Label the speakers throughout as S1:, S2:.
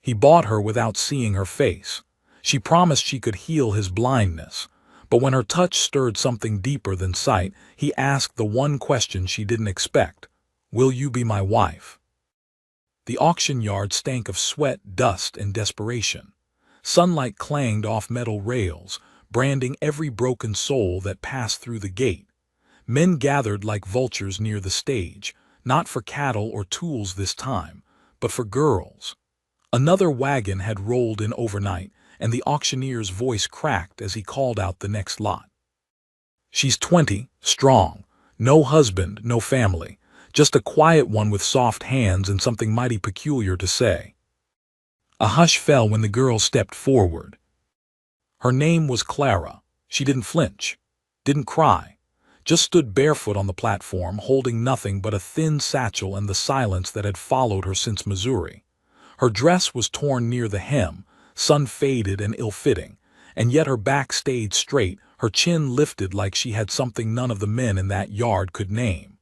S1: He bought her without seeing her face. She promised she could heal his blindness. But when her touch stirred something deeper than sight, he asked the one question she didn't expect. Will you be my wife? The auction yard stank of sweat, dust, and desperation. Sunlight clanged off metal rails, branding every broken soul that passed through the gate. Men gathered like vultures near the stage, not for cattle or tools this time, but for girls. Another wagon had rolled in overnight, and the auctioneer's voice cracked as he called out the next lot. She's 20, strong, no husband, no family, just a quiet one with soft hands and something mighty peculiar to say. A hush fell when the girl stepped forward. Her name was Clara. She didn't flinch, didn't cry, just stood barefoot on the platform, holding nothing but a thin satchel and the silence that had followed her since Missouri. Her dress was torn near the hem, sun-faded and ill-fitting, and yet her back stayed straight, her chin lifted like she had something none of the men in that yard could name.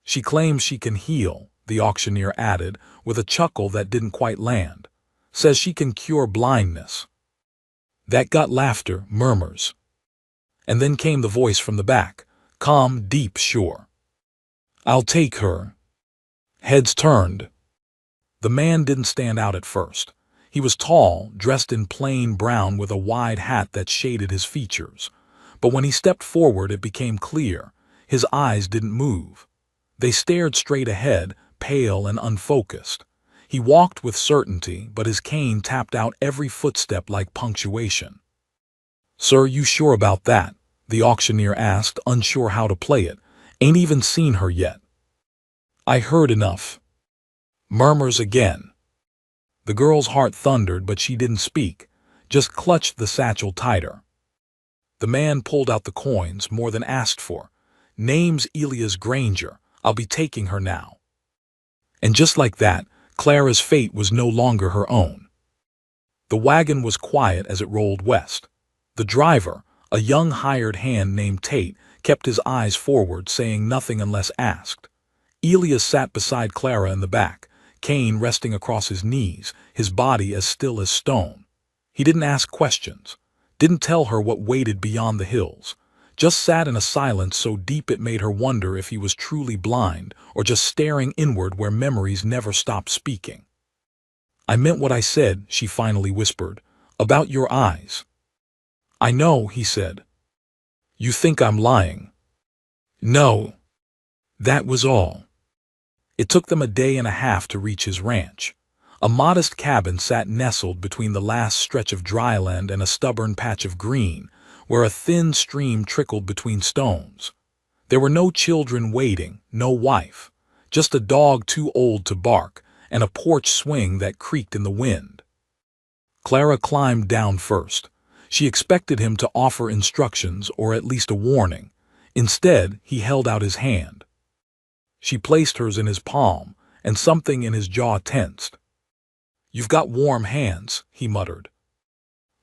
S1: She claims she can heal, the auctioneer added, with a chuckle that didn't quite land. Says she can cure blindness. That got laughter, murmurs. And then came the voice from the back, calm, deep, sure. I'll take her. Heads turned. The man didn't stand out at first. He was tall, dressed in plain brown with a wide hat that shaded his features. But when he stepped forward, it became clear. His eyes didn't move. They stared straight ahead, pale and unfocused. He walked with certainty, but his cane tapped out every footstep like punctuation. Sir, you sure about that? The auctioneer asked, unsure how to play it. Ain't even seen her yet. I heard enough. Murmurs again. The girl's heart thundered, but she didn't speak, just clutched the satchel tighter. The man pulled out the coins, more than asked for. Name's Elias Granger. I'll be taking her now. And just like that, Clara's fate was no longer her own. The wagon was quiet as it rolled west. The driver, a young hired hand named Tate, kept his eyes forward, saying nothing unless asked. Elias sat beside Clara in the back, cane resting across his knees, his body as still as stone. He didn't ask questions, didn't tell her what waited beyond the hills, just sat in a silence so deep it made her wonder if he was truly blind or just staring inward where memories never stopped speaking. I meant what I said, she finally whispered, about your eyes. I know, he said. You think I'm lying. No. That was all. It took them a day and a half to reach his ranch. A modest cabin sat nestled between the last stretch of dryland and a stubborn patch of green, where a thin stream trickled between stones. There were no children waiting, no wife, just a dog too old to bark, and a porch swing that creaked in the wind. Clara climbed down first. She expected him to offer instructions or at least a warning. Instead, he held out his hand. She placed hers in his palm, and something in his jaw tensed. You've got warm hands, he muttered.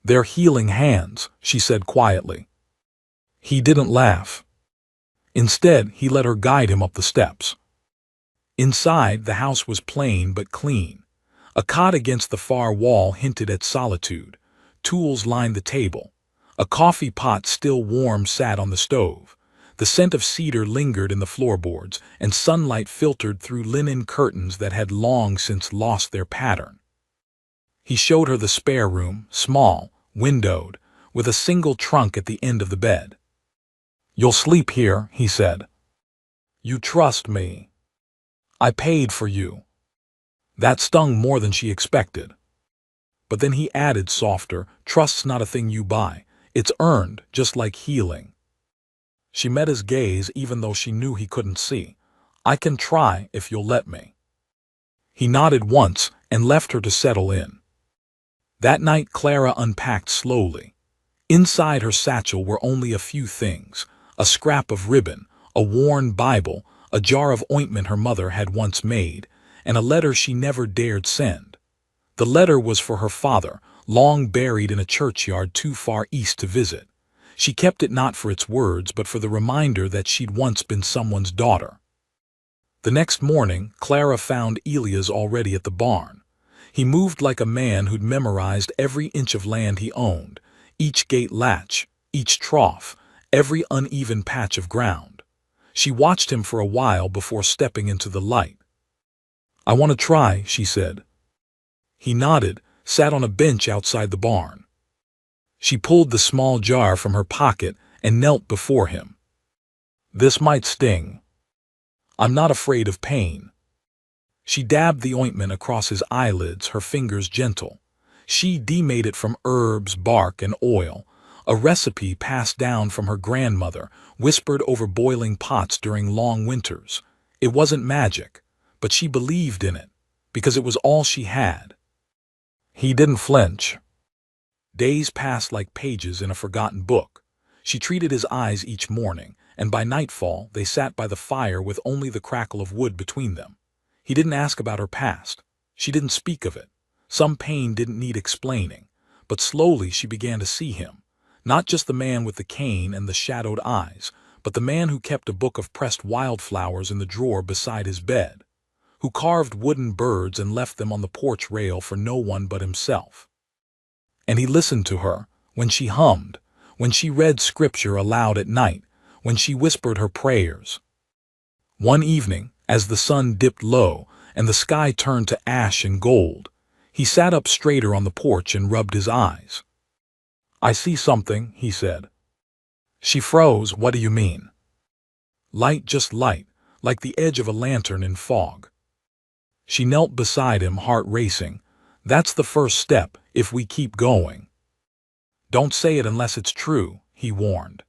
S1: They're healing hands, she said quietly. He didn't laugh. Instead, he let her guide him up the steps. Inside, the house was plain but clean. A cot against the far wall hinted at solitude. Tools lined the table. A coffee pot still warm sat on the stove. The scent of cedar lingered in the floorboards, and sunlight filtered through linen curtains that had long since lost their pattern. He showed her the spare room, small, windowed, with a single trunk at the end of the bed. You'll sleep here, he said. You trust me. I paid for you. That stung more than she expected. But then he added softer, trust's not a thing you buy. It's earned, just like healing. She met his gaze even though she knew he couldn't see. I can try if you'll let me. He nodded once and left her to settle in. That night Clara unpacked slowly. Inside her satchel were only a few things: a scrap of ribbon, a worn Bible, a jar of ointment her mother had once made, and a letter she never dared send. The letter was for her father, long buried in a churchyard too far east to visit. She kept it not for its words, but for the reminder that she'd once been someone's daughter. The next morning, Clara found Elias already at the barn. He moved like a man who'd memorized every inch of land he owned, each gate latch, each trough, every uneven patch of ground. She watched him for a while before stepping into the light. "I want to try," she said. He nodded, sat on a bench outside the barn. She pulled the small jar from her pocket and knelt before him. "This might sting. I'm not afraid of pain." She dabbed the ointment across his eyelids, her fingers gentle. She made it from herbs, bark, and oil, a recipe passed down from her grandmother, whispered over boiling pots during long winters. It wasn't magic, but she believed in it, because it was all she had. He didn't flinch. Days passed like pages in a forgotten book. She treated his eyes each morning, and by nightfall they sat by the fire with only the crackle of wood between them. He didn't ask about her past. She didn't speak of it. Some pain didn't need explaining, but slowly she began to see him. Not just the man with the cane and the shadowed eyes, but the man who kept a book of pressed wildflowers in the drawer beside his bed, who carved wooden birds and left them on the porch rail for no one but himself. And he listened to her, when she hummed, when she read scripture aloud at night, when she whispered her prayers. One evening, as the sun dipped low and the sky turned to ash and gold, he sat up straighter on the porch and rubbed his eyes. "I see something," he said. She froze. "What do you mean?" "Light, just light, like the edge of a lantern in fog." She knelt beside him, heart racing. "That's the first step, if we keep going." "Don't say it unless it's true," he warned.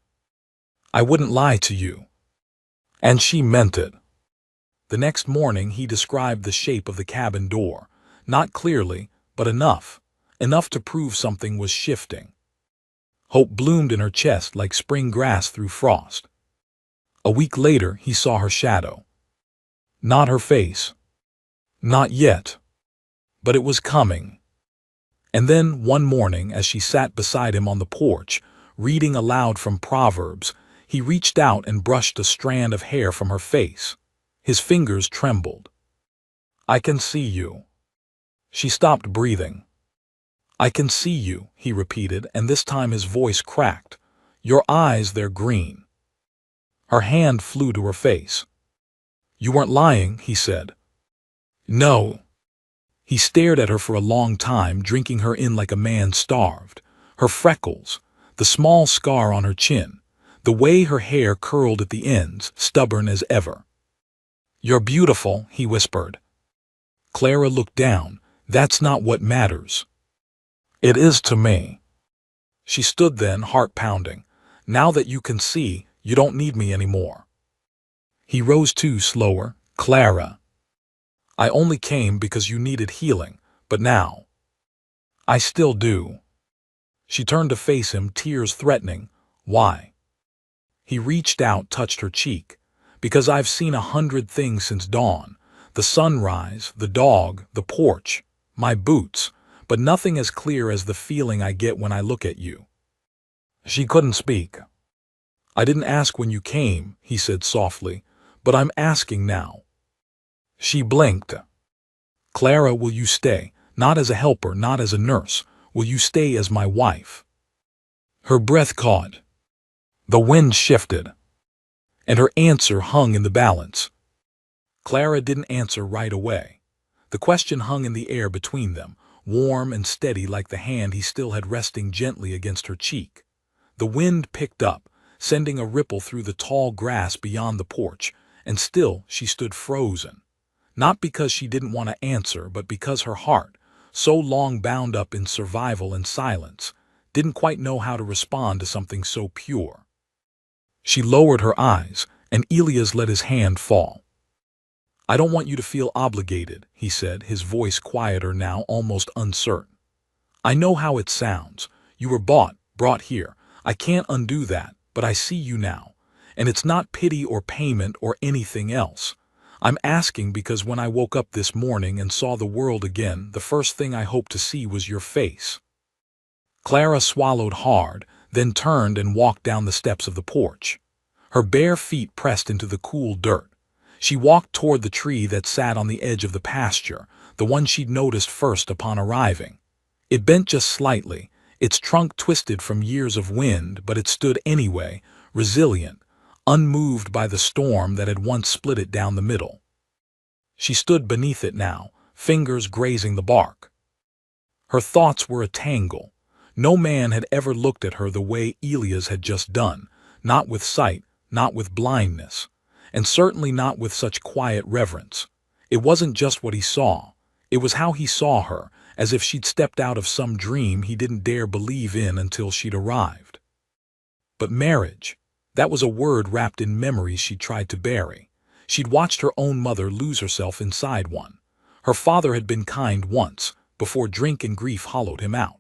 S1: "I wouldn't lie to you." And she meant it. The next morning he described the shape of the cabin door, not clearly, but enough to prove something was shifting. Hope bloomed in her chest like spring grass through frost. A week later he saw her shadow. Not her face. Not yet. But it was coming. And then, one morning, as she sat beside him on the porch, reading aloud from Proverbs, he reached out and brushed a strand of hair from her face. His fingers trembled. "I can see you." She stopped breathing. "I can see you," he repeated, and this time his voice cracked. "Your eyes, they're green." Her hand flew to her face. "You weren't lying," he said. "No." He stared at her for a long time, drinking her in like a man starved. Her freckles, the small scar on her chin, the way her hair curled at the ends, stubborn as ever. "You're beautiful," he whispered. Clara looked down. "That's not what matters." "It is to me." She stood then, heart pounding. "Now that you can see, you don't need me anymore." He rose too, slower. "Clara, I only came because you needed healing, but now I still do." She turned to face him, tears threatening. "Why?" He reached out, touched her cheek. "Because I've seen 100 things since dawn. The sunrise, the dog, the porch, my boots, but nothing as clear as the feeling I get when I look at you." She couldn't speak. "I didn't ask when you came," he said softly, "but I'm asking now." She blinked. "Clara, will you stay? Not as a helper, not as a nurse. Will you stay as my wife?" Her breath caught. The wind shifted, and her answer hung in the balance. Clara didn't answer right away. The question hung in the air between them, warm and steady like the hand he still had resting gently against her cheek. The wind picked up, sending a ripple through the tall grass beyond the porch, and still she stood frozen. Not because she didn't want to answer, but because her heart, so long bound up in survival and silence, didn't quite know how to respond to something so pure. She lowered her eyes, and Elias let his hand fall. "I don't want you to feel obligated," he said, his voice quieter now, almost uncertain. "I know how it sounds. You were brought here. I can't undo that, but I see you now. And it's not pity or payment or anything else. I'm asking because when I woke up this morning and saw the world again, the first thing I hoped to see was your face." Clara swallowed hard, then turned and walked down the steps of the porch. Her bare feet pressed into the cool dirt. She walked toward the tree that sat on the edge of the pasture, the one she'd noticed first upon arriving. It bent just slightly, its trunk twisted from years of wind, but it stood anyway, resilient, unmoved by the storm that had once split it down the middle. She stood beneath it now, fingers grazing the bark. Her thoughts were a tangle. No man had ever looked at her the way Elias had just done, not with sight, not with blindness, and certainly not with such quiet reverence. It wasn't just what he saw. It was how he saw her, as if she'd stepped out of some dream he didn't dare believe in until she'd arrived. But marriage, that was a word wrapped in memories she tried to bury. She'd watched her own mother lose herself inside one. Her father had been kind once, before drink and grief hollowed him out.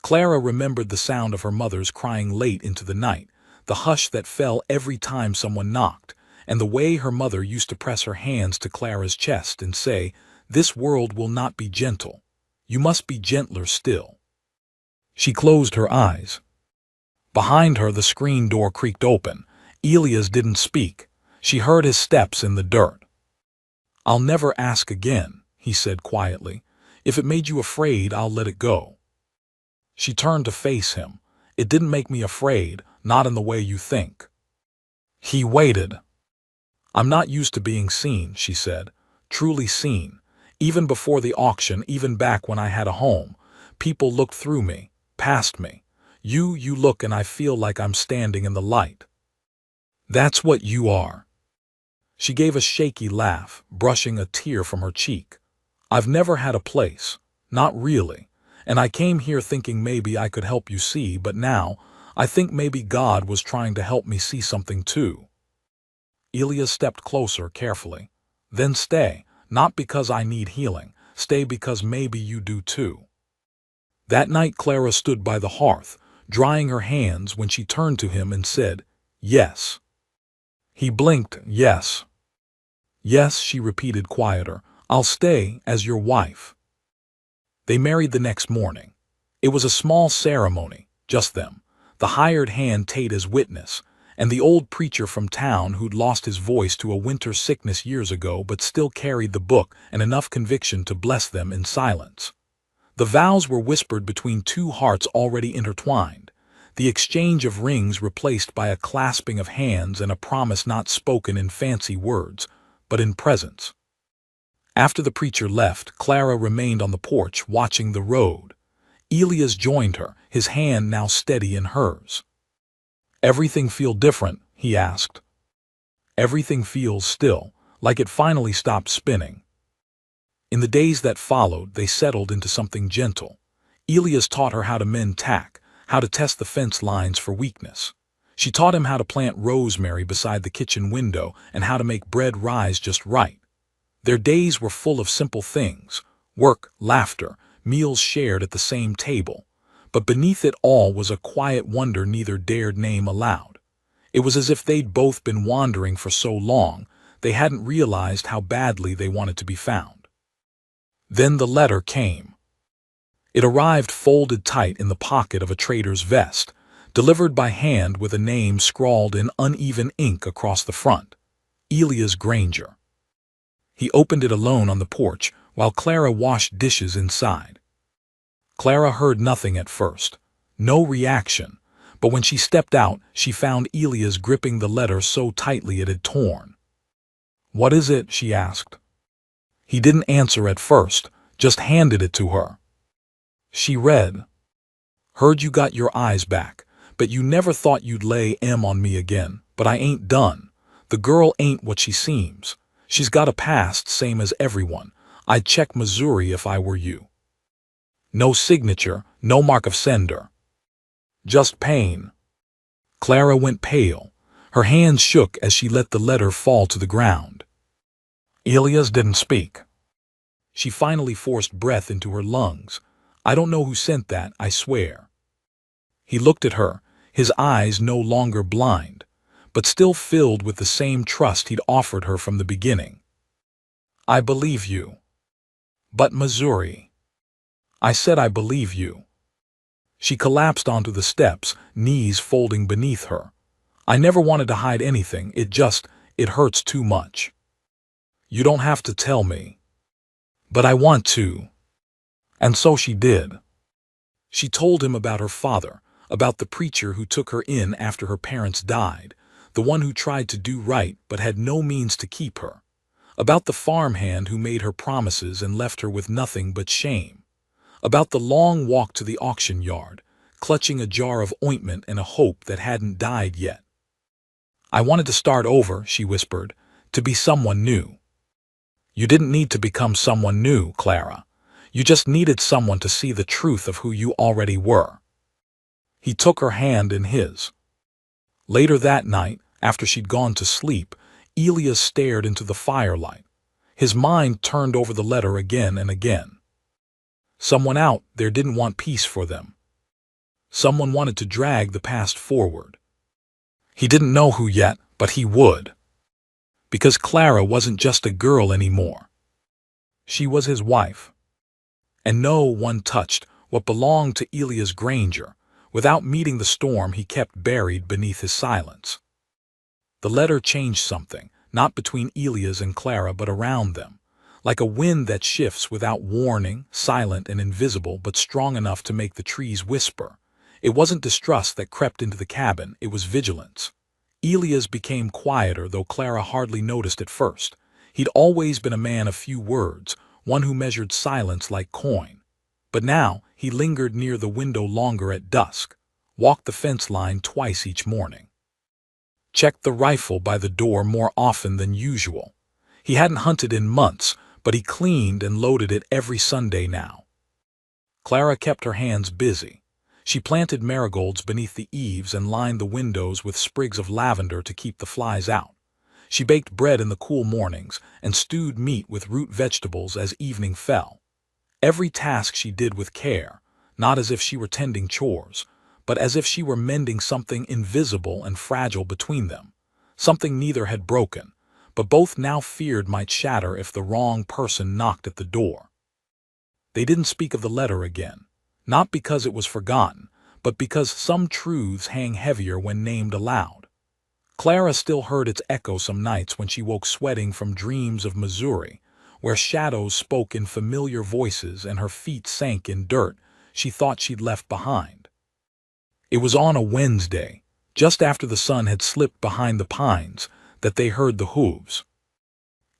S1: Clara remembered the sound of her mother's crying late into the night, the hush that fell every time someone knocked, and the way her mother used to press her hands to Clara's chest and say, "This world will not be gentle. You must be gentler still." She closed her eyes. Behind her the screen door creaked open. Elias didn't speak. She heard his steps in the dirt. "I'll never ask again," he said quietly. "If it made you afraid, I'll let it go." She turned to face him. "It didn't make me afraid, not in the way you think." He waited. "I'm not used to being seen," she said. "Truly seen. Even before the auction, even back when I had a home, people looked through me, past me. You look and I feel like I'm standing in the light. That's what you are." She gave a shaky laugh, brushing a tear from her cheek. "I've never had a place. Not really. And I came here thinking maybe I could help you see, but now I think maybe God was trying to help me see something too." Elias stepped closer carefully. "Then stay, not because I need healing. Stay because maybe you do too." That night Clara stood by the hearth, drying her hands when she turned to him and said, "Yes." He blinked. "Yes." "Yes," she repeated quieter. "I'll stay as your wife." They married the next morning. It was a small ceremony, just them, the hired hand Tate as witness, and the old preacher from town who'd lost his voice to a winter sickness years ago but still carried the book and enough conviction to bless them in silence. The vows were whispered between two hearts already intertwined, the exchange of rings replaced by a clasping of hands and a promise not spoken in fancy words, but in presence. After the preacher left, Clara remained on the porch watching the road. Elias joined her, his hand now steady in hers. "Everything feel different?" he asked. "Everything feels still, like it finally stopped spinning." In the days that followed, they settled into something gentle. Elias taught her how to mend tack, how to test the fence lines for weakness. She taught him how to plant rosemary beside the kitchen window and how to make bread rise just right. Their days were full of simple things, work, laughter, meals shared at the same table. But beneath it all was a quiet wonder neither dared name aloud. It was as if they'd both been wandering for so long, they hadn't realized how badly they wanted to be found. Then the letter came. It arrived folded tight in the pocket of a trader's vest, delivered by hand with a name scrawled in uneven ink across the front. Elias Granger. He opened it alone on the porch, while Clara washed dishes inside. Clara heard nothing at first, no reaction, but when she stepped out, she found Elias gripping the letter so tightly it had torn. "What is it?" she asked. He didn't answer at first, just handed it to her. She read, "Heard you got your eyes back, but you never thought you'd lay on me again, but I ain't done. The girl ain't what she seems. She's got a past same as everyone. I'd check Missouri if I were you." No signature, no mark of sender. Just pain. Clara went pale. Her hands shook as she let the letter fall to the ground. Elias didn't speak. She finally forced breath into her lungs. "I don't know who sent that, I swear." He looked at her, his eyes no longer blind, but still filled with the same trust he'd offered her from the beginning. "I believe you." "But Missouri." "I said I believe you." She collapsed onto the steps, knees folding beneath her. "I never wanted to hide anything, it hurts too much." "You don't have to tell me." But I want to. And so she did. She told him about her father, about the preacher who took her in after her parents died, the one who tried to do right but had no means to keep her, about the farmhand who made her promises and left her with nothing but shame, about the long walk to the auction yard, clutching a jar of ointment and a hope that hadn't died yet. I wanted to start over, she whispered, to be someone new. You didn't need to become someone new, Clara. You just needed someone to see the truth of who you already were. He took her hand in his. Later that night, after she'd gone to sleep, Elias stared into the firelight. His mind turned over the letter again and again. Someone out there didn't want peace for them. Someone wanted to drag the past forward. He didn't know who yet, but he would. Because Clara wasn't just a girl anymore. She was his wife. And no one touched what belonged to Elias Granger. Without meeting the storm he kept buried beneath his silence. The letter changed something, not between Elias and Clara but around them, like a wind that shifts without warning, silent and invisible but strong enough to make the trees whisper. It wasn't distrust that crept into the cabin, it was vigilance. Elias became quieter, though Clara hardly noticed at first. He'd always been a man of few words, one who measured silence like coin. But now he lingered near the window longer at dusk, walked the fence line twice each morning, checked the rifle by the door more often than usual. He hadn't hunted in months, but he cleaned and loaded it every Sunday now. Clara kept her hands busy. She planted marigolds beneath the eaves and lined the windows with sprigs of lavender to keep the flies out. She baked bread in the cool mornings and stewed meat with root vegetables as evening fell. Every task she did with care, not as if she were tending chores, but as if she were mending something invisible and fragile between them, something neither had broken, but both now feared might shatter if the wrong person knocked at the door. They didn't speak of the letter again. Not because it was forgotten, but because some truths hang heavier when named aloud. Clara still heard its echo some nights when she woke sweating from dreams of Missouri, where shadows spoke in familiar voices and her feet sank in dirt she thought she'd left behind. It was on a Wednesday, just after the sun had slipped behind the pines, that they heard the hooves.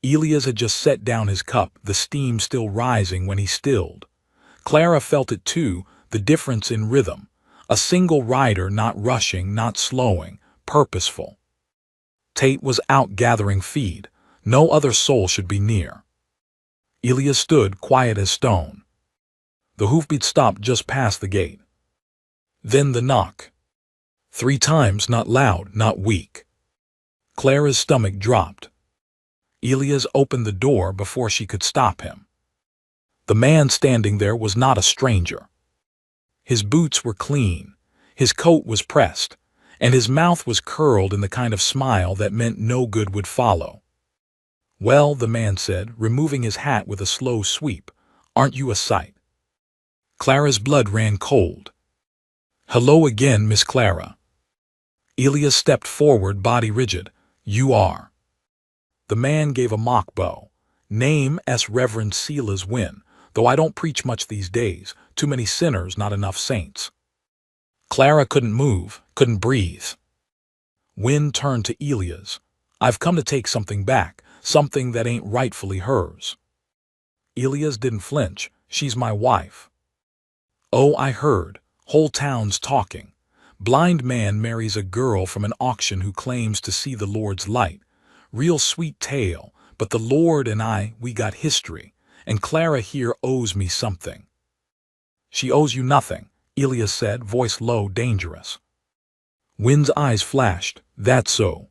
S1: Elias had just set down his cup, the steam still rising when he stilled. Clara felt it too, the difference in rhythm. A single rider, not rushing, not slowing, purposeful. Tate was out gathering feed. No other soul should be near. Elias stood quiet as stone. The hoofbeat stopped just past the gate. Then the knock. 3 times, not loud, not weak. Clara's stomach dropped. Elias opened the door before she could stop him. The man standing there was not a stranger. His boots were clean, his coat was pressed, and his mouth was curled in the kind of smile that meant no good would follow. "Well," the man said, removing his hat with a slow sweep, "aren't you a sight?" Clara's blood ran cold. "Hello again, Miss Clara." Elias stepped forward, body rigid. "You are." The man gave a mock bow. "Name S. Reverend Silas Wynne, though I don't preach much these days. Too many sinners, not enough saints." Clara couldn't move, couldn't breathe. Wynne turned to Elias. "I've come to take something back, something that ain't rightfully hers." Elias didn't flinch. "She's my wife." "Oh, I heard. Whole town's talking. Blind man marries a girl from an auction who claims to see the Lord's light. Real sweet tale, but the Lord and we got history, and Clara here owes me something." "She owes you nothing," Elias said, voice low, dangerous. Wynne's eyes flashed. "That's so."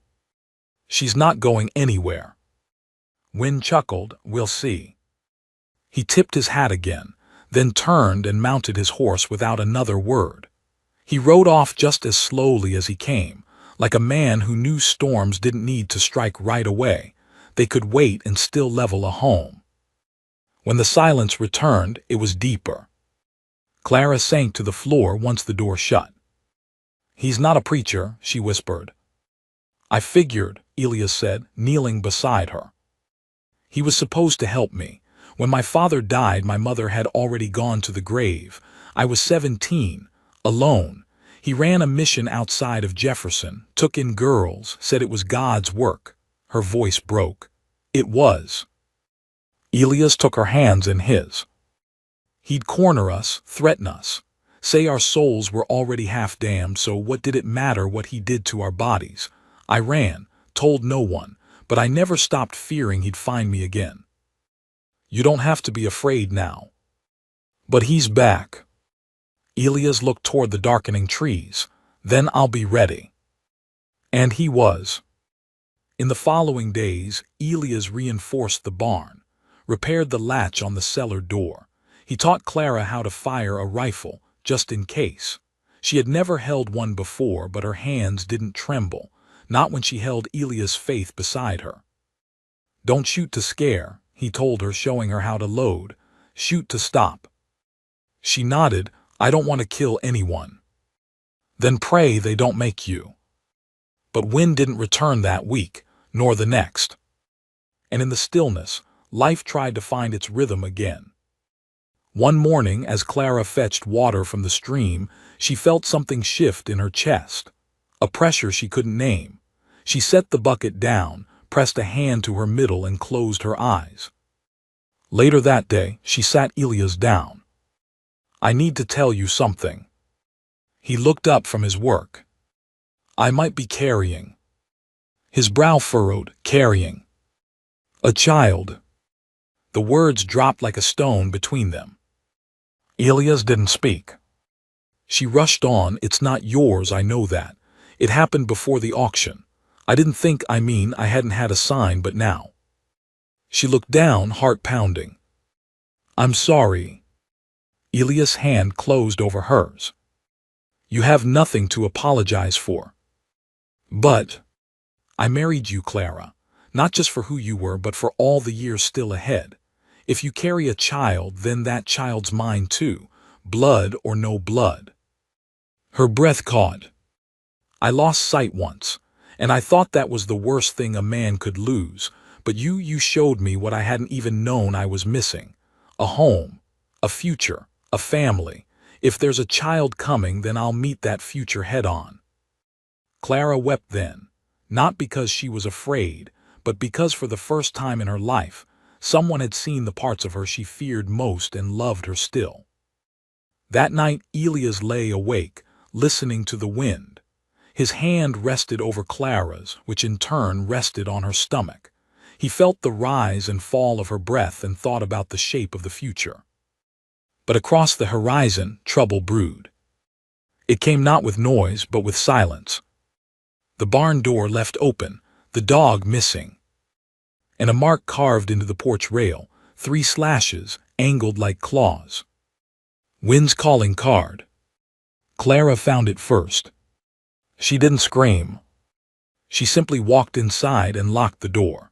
S1: "She's not going anywhere." Wynne chuckled. "We'll see." He tipped his hat again, then turned and mounted his horse without another word. He rode off just as slowly as he came, like a man who knew storms didn't need to strike right away. They could wait and still level a home. When the silence returned, it was deeper. Clara sank to the floor once the door shut. "He's not a preacher," she whispered. "I figured," Elias said, kneeling beside her. "He was supposed to help me. When my father died, my mother had already gone to the grave. I was 17, alone. He ran a mission outside of Jefferson, took in girls, said it was God's work. Her voice broke. It was. Elias took her hands in his. He'd corner us, threaten us, say our souls were already half damned, so what did it matter what he did to our bodies? I ran, told no one, but I never stopped fearing he'd find me again. You don't have to be afraid now. But he's back. Elias looked toward the darkening trees. Then I'll be ready. And he was. In the following days, Elias reinforced the barn, repaired the latch on the cellar door. He taught Clara how to fire a rifle, just in case. She had never held one before, but her hands didn't tremble, not when she held Elias' Faith beside her. Don't shoot to scare, he told her, showing her how to load. Shoot to stop. She nodded. I don't want to kill anyone. Then pray they don't make you. But wind didn't return that week, nor the next. And in the stillness, life tried to find its rhythm again. One morning, as Clara fetched water from the stream, she felt something shift in her chest, a pressure she couldn't name. She set the bucket down, pressed a hand to her middle, and closed her eyes. Later that day, she sat Elias down. I need to tell you something. He looked up from his work. I might be carrying. His brow furrowed, carrying. A child. The words dropped like a stone between them. Elias didn't speak. She rushed on. It's not yours, I know that. It happened before the auction. I didn't think, I hadn't had a sign, but now. She looked down, heart pounding. I'm sorry. Elias' hand closed over hers. You have nothing to apologize for. But I married you, Clara, not just for who you were, but for all the years still ahead. If you carry a child, then that child's mine too, blood or no blood. Her breath caught. I lost sight once, and I thought that was the worst thing a man could lose, but you showed me what I hadn't even known I was missing. A home, a future, a family. If there's a child coming, then I'll meet that future head on. Clara wept then, not because she was afraid, but because for the first time in her life, someone had seen the parts of her she feared most and loved her still. That night, Elias lay awake, listening to the wind. His hand rested over Clara's, which in turn rested on her stomach. He felt the rise and fall of her breath and thought about the shape of the future. But across the horizon, trouble brewed. It came not with noise, but with silence. The barn door left open, the dog missing. And a mark carved into the porch rail, 3 slashes, angled like claws. Wind's calling card. Clara found it first. She didn't scream. She simply walked inside and locked the door.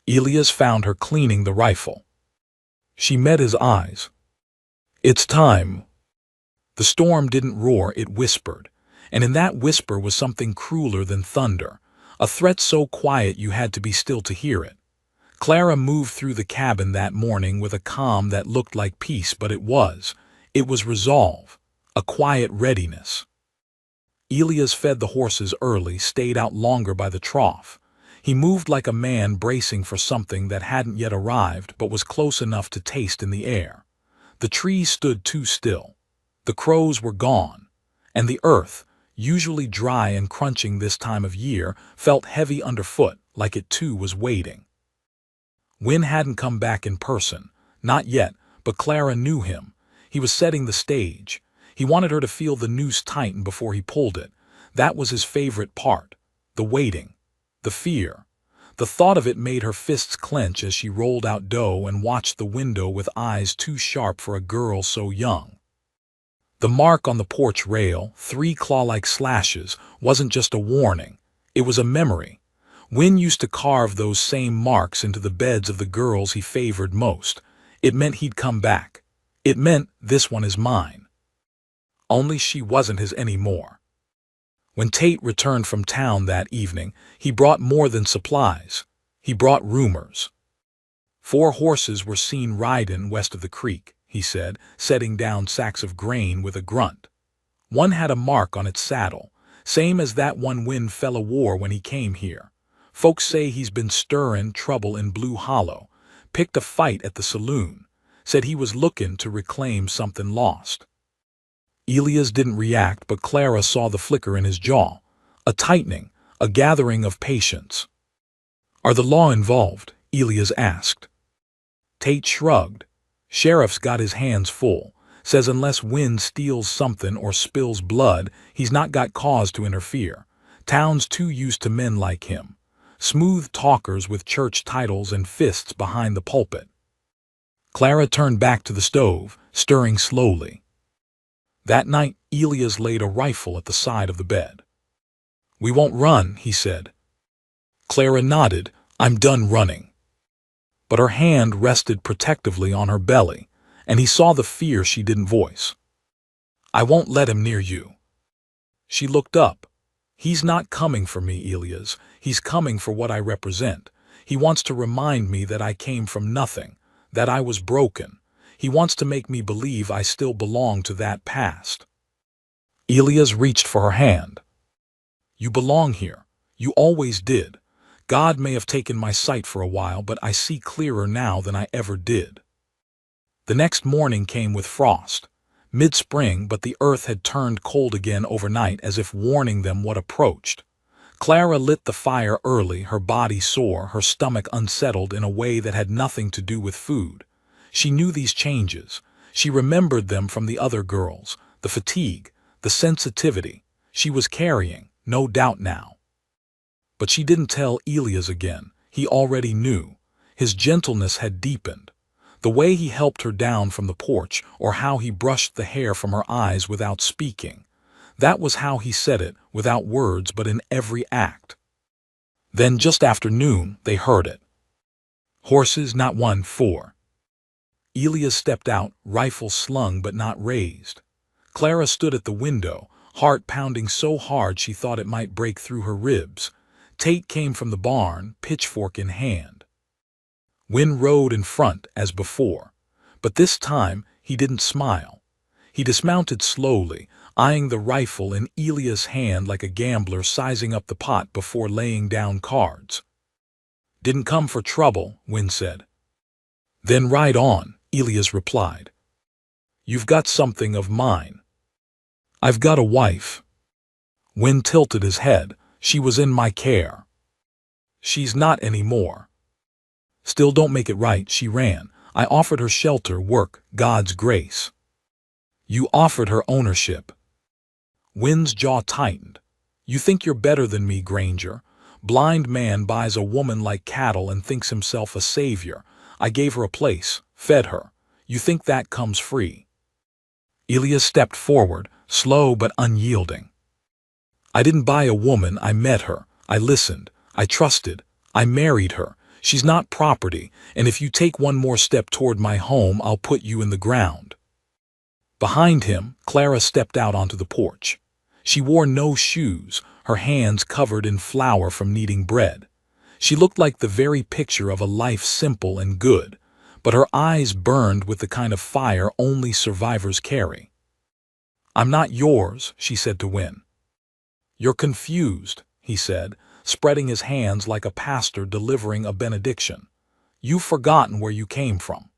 S1: Elias found her cleaning the rifle. She met his eyes. It's time. The storm didn't roar, it whispered, and in that whisper was something crueler than thunder, a threat so quiet you had to be still to hear it. Clara moved through the cabin that morning with a calm that looked like peace, but it was resolve, a quiet readiness. Elias fed the horses early, stayed out longer by the trough. He moved like a man bracing for something that hadn't yet arrived but was close enough to taste in the air. The trees stood too still. The crows were gone, and the earth, usually dry and crunching this time of year, felt heavy underfoot, like it too was waiting. Wynne hadn't come back in person, not yet, but Clara knew him. He was setting the stage. He wanted her to feel the noose tighten before he pulled it. That was his favorite part, the waiting, the fear. The thought of it made her fists clench as she rolled out dough and watched the window with eyes too sharp for a girl so young. The mark on the porch rail, 3 claw-like slashes, wasn't just a warning. It was a memory. Wynne used to carve those same marks into the beds of the girls he favored most. It meant he'd come back. It meant this one is mine. Only she wasn't his anymore. When Tate returned from town that evening, he brought more than supplies. He brought rumors. 4 horses were seen riding west of the creek, he said, setting down sacks of grain with a grunt. One had a mark on its saddle, same as that one Win fella wore when he came here. Folks say he's been stirring trouble in Blue Hollow, picked a fight at the saloon, said he was looking to reclaim something lost. Elias didn't react, but Clara saw the flicker in his jaw, a tightening, a gathering of patience. Are the law involved? Elias asked. Tate shrugged. Sheriff's got his hands full. Says unless Win steals something or spills blood, he's not got cause to interfere. Town's too used to men like him. Smooth talkers with church titles and fists behind the pulpit. Clara turned back to the stove, stirring slowly. That night, Elias laid a rifle at the side of the bed. We won't run, he said. Clara nodded. I'm done running. But her hand rested protectively on her belly, and he saw the fear she didn't voice. I won't let him near you. She looked up. He's not coming for me, Elias. He's coming for what I represent. He wants to remind me that I came from nothing, that I was broken. He wants to make me believe I still belong to that past. Elias reached for her hand. You belong here. You always did. God may have taken my sight for a while, but I see clearer now than I ever did. The next morning came with frost. Mid-spring, but the earth had turned cold again overnight, as if warning them what approached. Clara lit the fire early, her body sore, her stomach unsettled in a way that had nothing to do with food. She knew these changes. She remembered them from the other girls, the fatigue, the sensitivity. She was carrying, no doubt now. But she didn't tell Elias again. He already knew. His gentleness had deepened. The way he helped her down from the porch, or how he brushed the hair from her eyes without speaking. That was how he said it, without words but in every act. Then just after noon, they heard it. Horses, not 1, 4. Elias stepped out, rifle slung but not raised. Clara stood at the window, heart pounding so hard she thought it might break through her ribs. Tate came from the barn, pitchfork in hand. Win rode in front, as before, but this time he didn't smile. He dismounted slowly, eyeing the rifle in Elias' hand like a gambler sizing up the pot before laying down cards. Didn't come for trouble, Win said. Then ride on, Elias replied. You've got something of mine. I've got a wife. Win tilted his head. She was in my care. She's not anymore. Still don't make it right, she ran. I offered her shelter, work, God's grace. You offered her ownership. Win's jaw tightened. You think you're better than me, Granger. Blind man buys a woman like cattle and thinks himself a savior. I gave her a place, fed her. You think that comes free. Elias stepped forward, slow but unyielding. I didn't buy a woman, I met her. I listened. I trusted. I married her. She's not property, and if you take one more step toward my home, I'll put you in the ground. Behind him, Clara stepped out onto the porch. She wore no shoes, her hands covered in flour from kneading bread. She looked like the very picture of a life simple and good, but her eyes burned with the kind of fire only survivors carry. I'm not yours, she said to Win. You're confused, he said, spreading his hands like a pastor delivering a benediction. You've forgotten where you came from.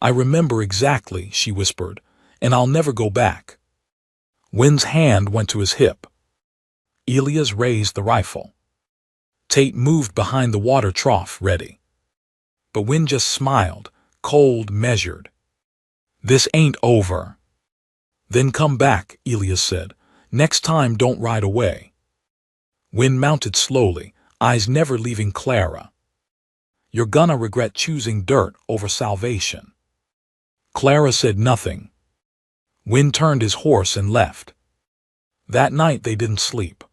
S1: I remember exactly, she whispered, and I'll never go back. Win's hand went to his hip. Elias raised the rifle. Tate moved behind the water trough, ready. But Win just smiled, cold, measured. This ain't over. Then come back, Elias said. Next time don't ride away. Win mounted slowly, eyes never leaving Clara. You're gonna regret choosing dirt over salvation. Clara said nothing. Win turned his horse and left. That night they didn't sleep.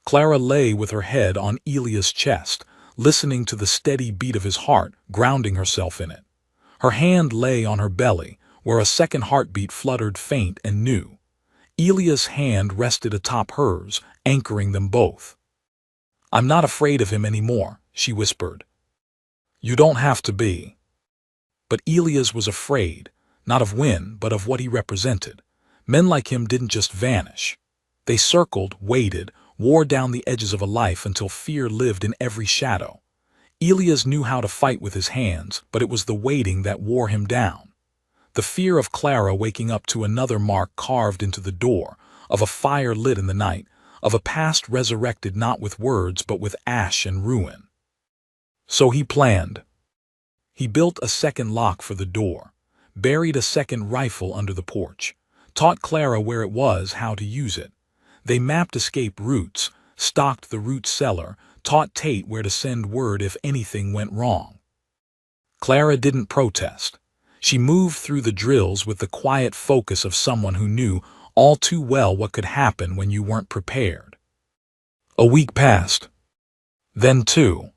S1: Clara lay with her head on Elias' chest, listening to the steady beat of his heart, grounding herself in it. Her hand lay on her belly, where a second heartbeat fluttered faint and new. Elias' hand rested atop hers, anchoring them both. I'm not afraid of him anymore, she whispered. You don't have to be. But Elias was afraid, not of Wynne, but of what he represented. Men like him didn't just vanish. They circled, waited, wore down the edges of a life until fear lived in every shadow. Elias knew how to fight with his hands, but it was the waiting that wore him down. The fear of Clara waking up to another mark carved into the door, of a fire lit in the night, of a past resurrected not with words but with ash and ruin. So he planned. He built a second lock for the door, buried a second rifle under the porch, taught Clara where it was, how to use it. They mapped escape routes, stocked the root cellar, taught Tate where to send word if anything went wrong. Clara didn't protest. She moved through the drills with the quiet focus of someone who knew all too well what could happen when you weren't prepared. A week passed. Then two.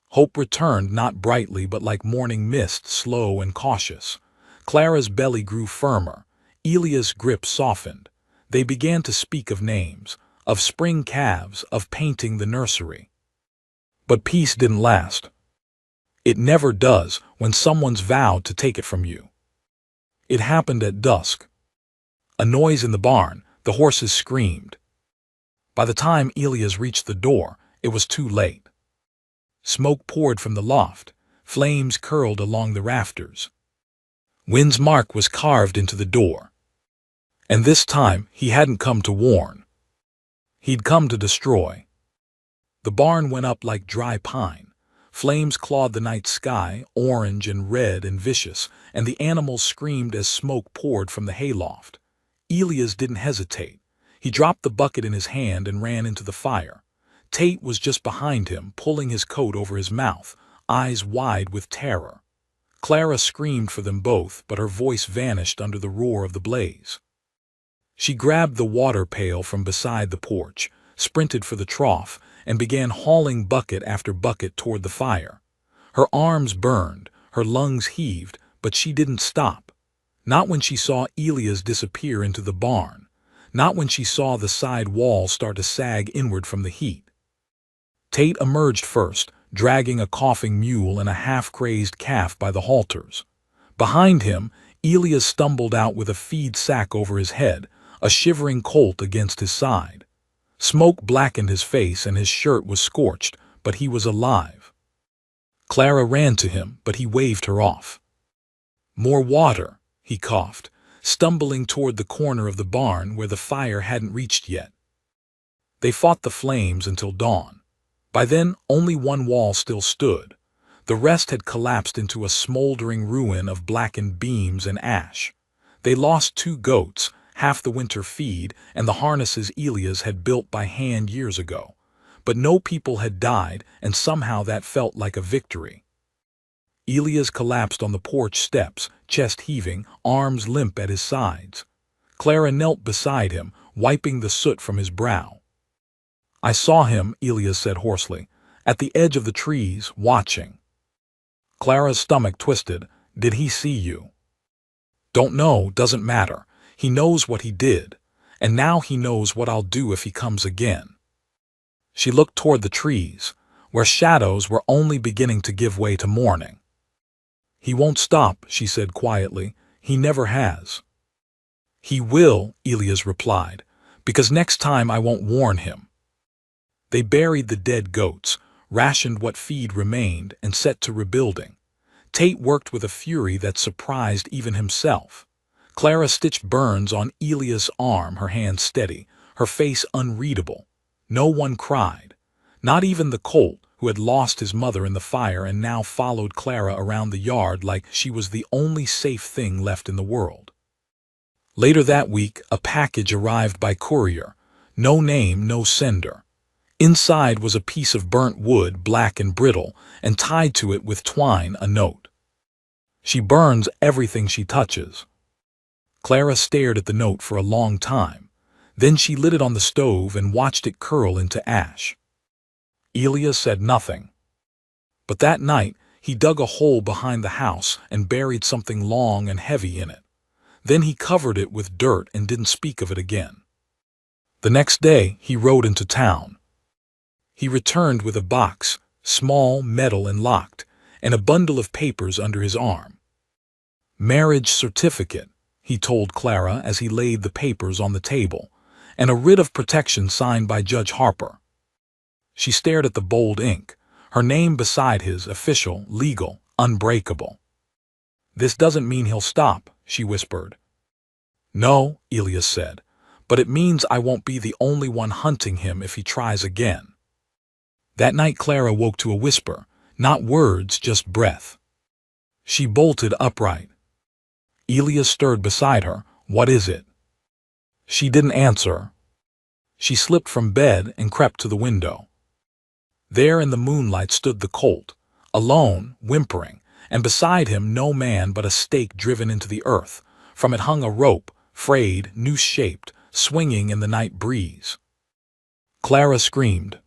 S1: Hope returned, not brightly but like morning mist, slow and cautious. Clara's belly grew firmer. Elias' grip softened. They began to speak of names, of spring calves, of painting the nursery. But peace didn't last. It never does when someone's vowed to take it from you. It happened at dusk. A noise in the barn, the horses screamed. By the time Elias reached the door, it was too late. Smoke poured from the loft, flames curled along the rafters. Wynne's mark was carved into the door. And this time he hadn't come to warn. He'd come to destroy. The barn went up like dry pine. Flames clawed the night sky, orange and red and vicious, and the animals screamed as smoke poured from the hayloft. Elias didn't hesitate. He dropped the bucket in his hand and ran into the fire. Tate was just behind him, pulling his coat over his mouth, eyes wide with terror. Clara screamed for them both, but her voice vanished under the roar of the blaze. She grabbed the water pail from beside the porch, sprinted for the trough, and began hauling bucket after bucket toward the fire. Her arms burned, her lungs heaved, but she didn't stop. Not when she saw Elias disappear into the barn. Not when she saw the side wall start to sag inward from the heat. Tate emerged first, dragging a coughing mule and a half-crazed calf by the halters. Behind him, Elias stumbled out with a feed sack over his head, a shivering colt against his side. Smoke blackened his face and his shirt was scorched, but he was alive. Clara ran to him, but he waved her off. "More water," he coughed, stumbling toward the corner of the barn where the fire hadn't reached yet. They fought the flames until dawn. By then, only one wall still stood. The rest had collapsed into a smoldering ruin of blackened beams and ash. They lost 2 goats, half the winter feed, and the harnesses Elias had built by hand years ago. But no people had died, and somehow that felt like a victory. Elias collapsed on the porch steps, chest heaving, arms limp at his sides. Clara knelt beside him, wiping the soot from his brow. "I saw him," Elias said hoarsely, "at the edge of the trees, watching." Clara's stomach twisted. "Did he see you?" "Don't know, doesn't matter. He knows what he did, and now he knows what I'll do if he comes again." She looked toward the trees, where shadows were only beginning to give way to morning. "He won't stop," she said quietly. "He never has." "He will," Elias replied, "because next time I won't warn him." They buried the dead goats, rationed what feed remained, and set to rebuilding. Tate worked with a fury that surprised even himself. Clara stitched burns on Elias' arm, her hand steady, her face unreadable. No one cried. Not even the colt, who had lost his mother in the fire and now followed Clara around the yard like she was the only safe thing left in the world. Later that week, a package arrived by courier. No name, no sender. Inside was a piece of burnt wood, black and brittle, and tied to it with twine a note. "She burns everything she touches." Clara stared at the note for a long time. Then she lit it on the stove and watched it curl into ash. Elias said nothing. But that night, he dug a hole behind the house and buried something long and heavy in it. Then he covered it with dirt and didn't speak of it again. The next day, he rode into town. He returned with a box, small, metal, and locked, and a bundle of papers under his arm. "Marriage certificate," he told Clara as he laid the papers on the table, "and a writ of protection signed by Judge Harper." She stared at the bold ink, her name beside his, official, legal, unbreakable. "This doesn't mean he'll stop," she whispered. "No," Elias said, "but it means I won't be the only one hunting him if he tries again." That night Clara woke to a whisper, not words, just breath. She bolted upright. Elias stirred beside her. "What is it?" She didn't answer. She slipped from bed and crept to the window. There in the moonlight stood the colt, alone, whimpering, and beside him no man but a stake driven into the earth. From it hung a rope, frayed, noose-shaped, swinging in the night breeze. Clara screamed.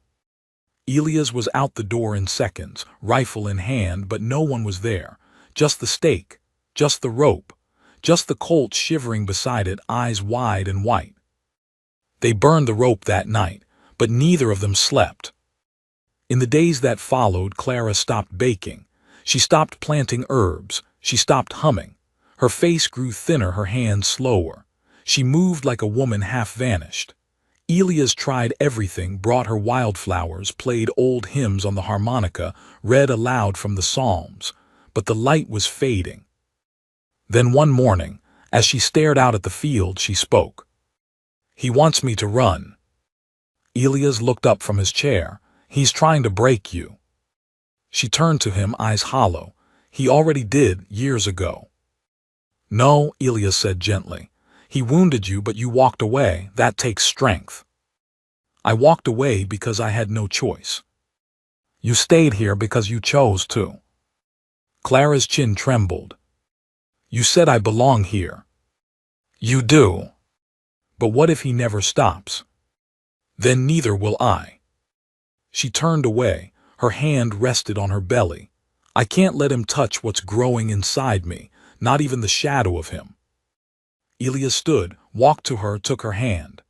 S1: Elias was out the door in seconds, rifle in hand, but no one was there. Just the stake, just the rope, just the colt shivering beside it, eyes wide and white. They burned the rope that night, but neither of them slept. In the days that followed, Clara stopped baking. She stopped planting herbs. She stopped humming. Her face grew thinner, her hands slower. She moved like a woman half vanished. Elias tried everything, brought her wildflowers, played old hymns on the harmonica, read aloud from the Psalms, but the light was fading. Then one morning, as she stared out at the field, she spoke. "He wants me to run." Elias looked up from his chair. "He's trying to break you." She turned to him, eyes hollow. "He already did, years ago." "No," Elias said gently. "He wounded you, but you walked away. That takes strength." "I walked away because I had no choice." "You stayed here because you chose to." Clara's chin trembled. "You said I belong here." "You do. But what if he never stops? Then neither will I." She turned away. Her hand rested on her belly. "I can't let him touch what's growing inside me, not even the shadow of him." Elias stood, walked to her, took her hand.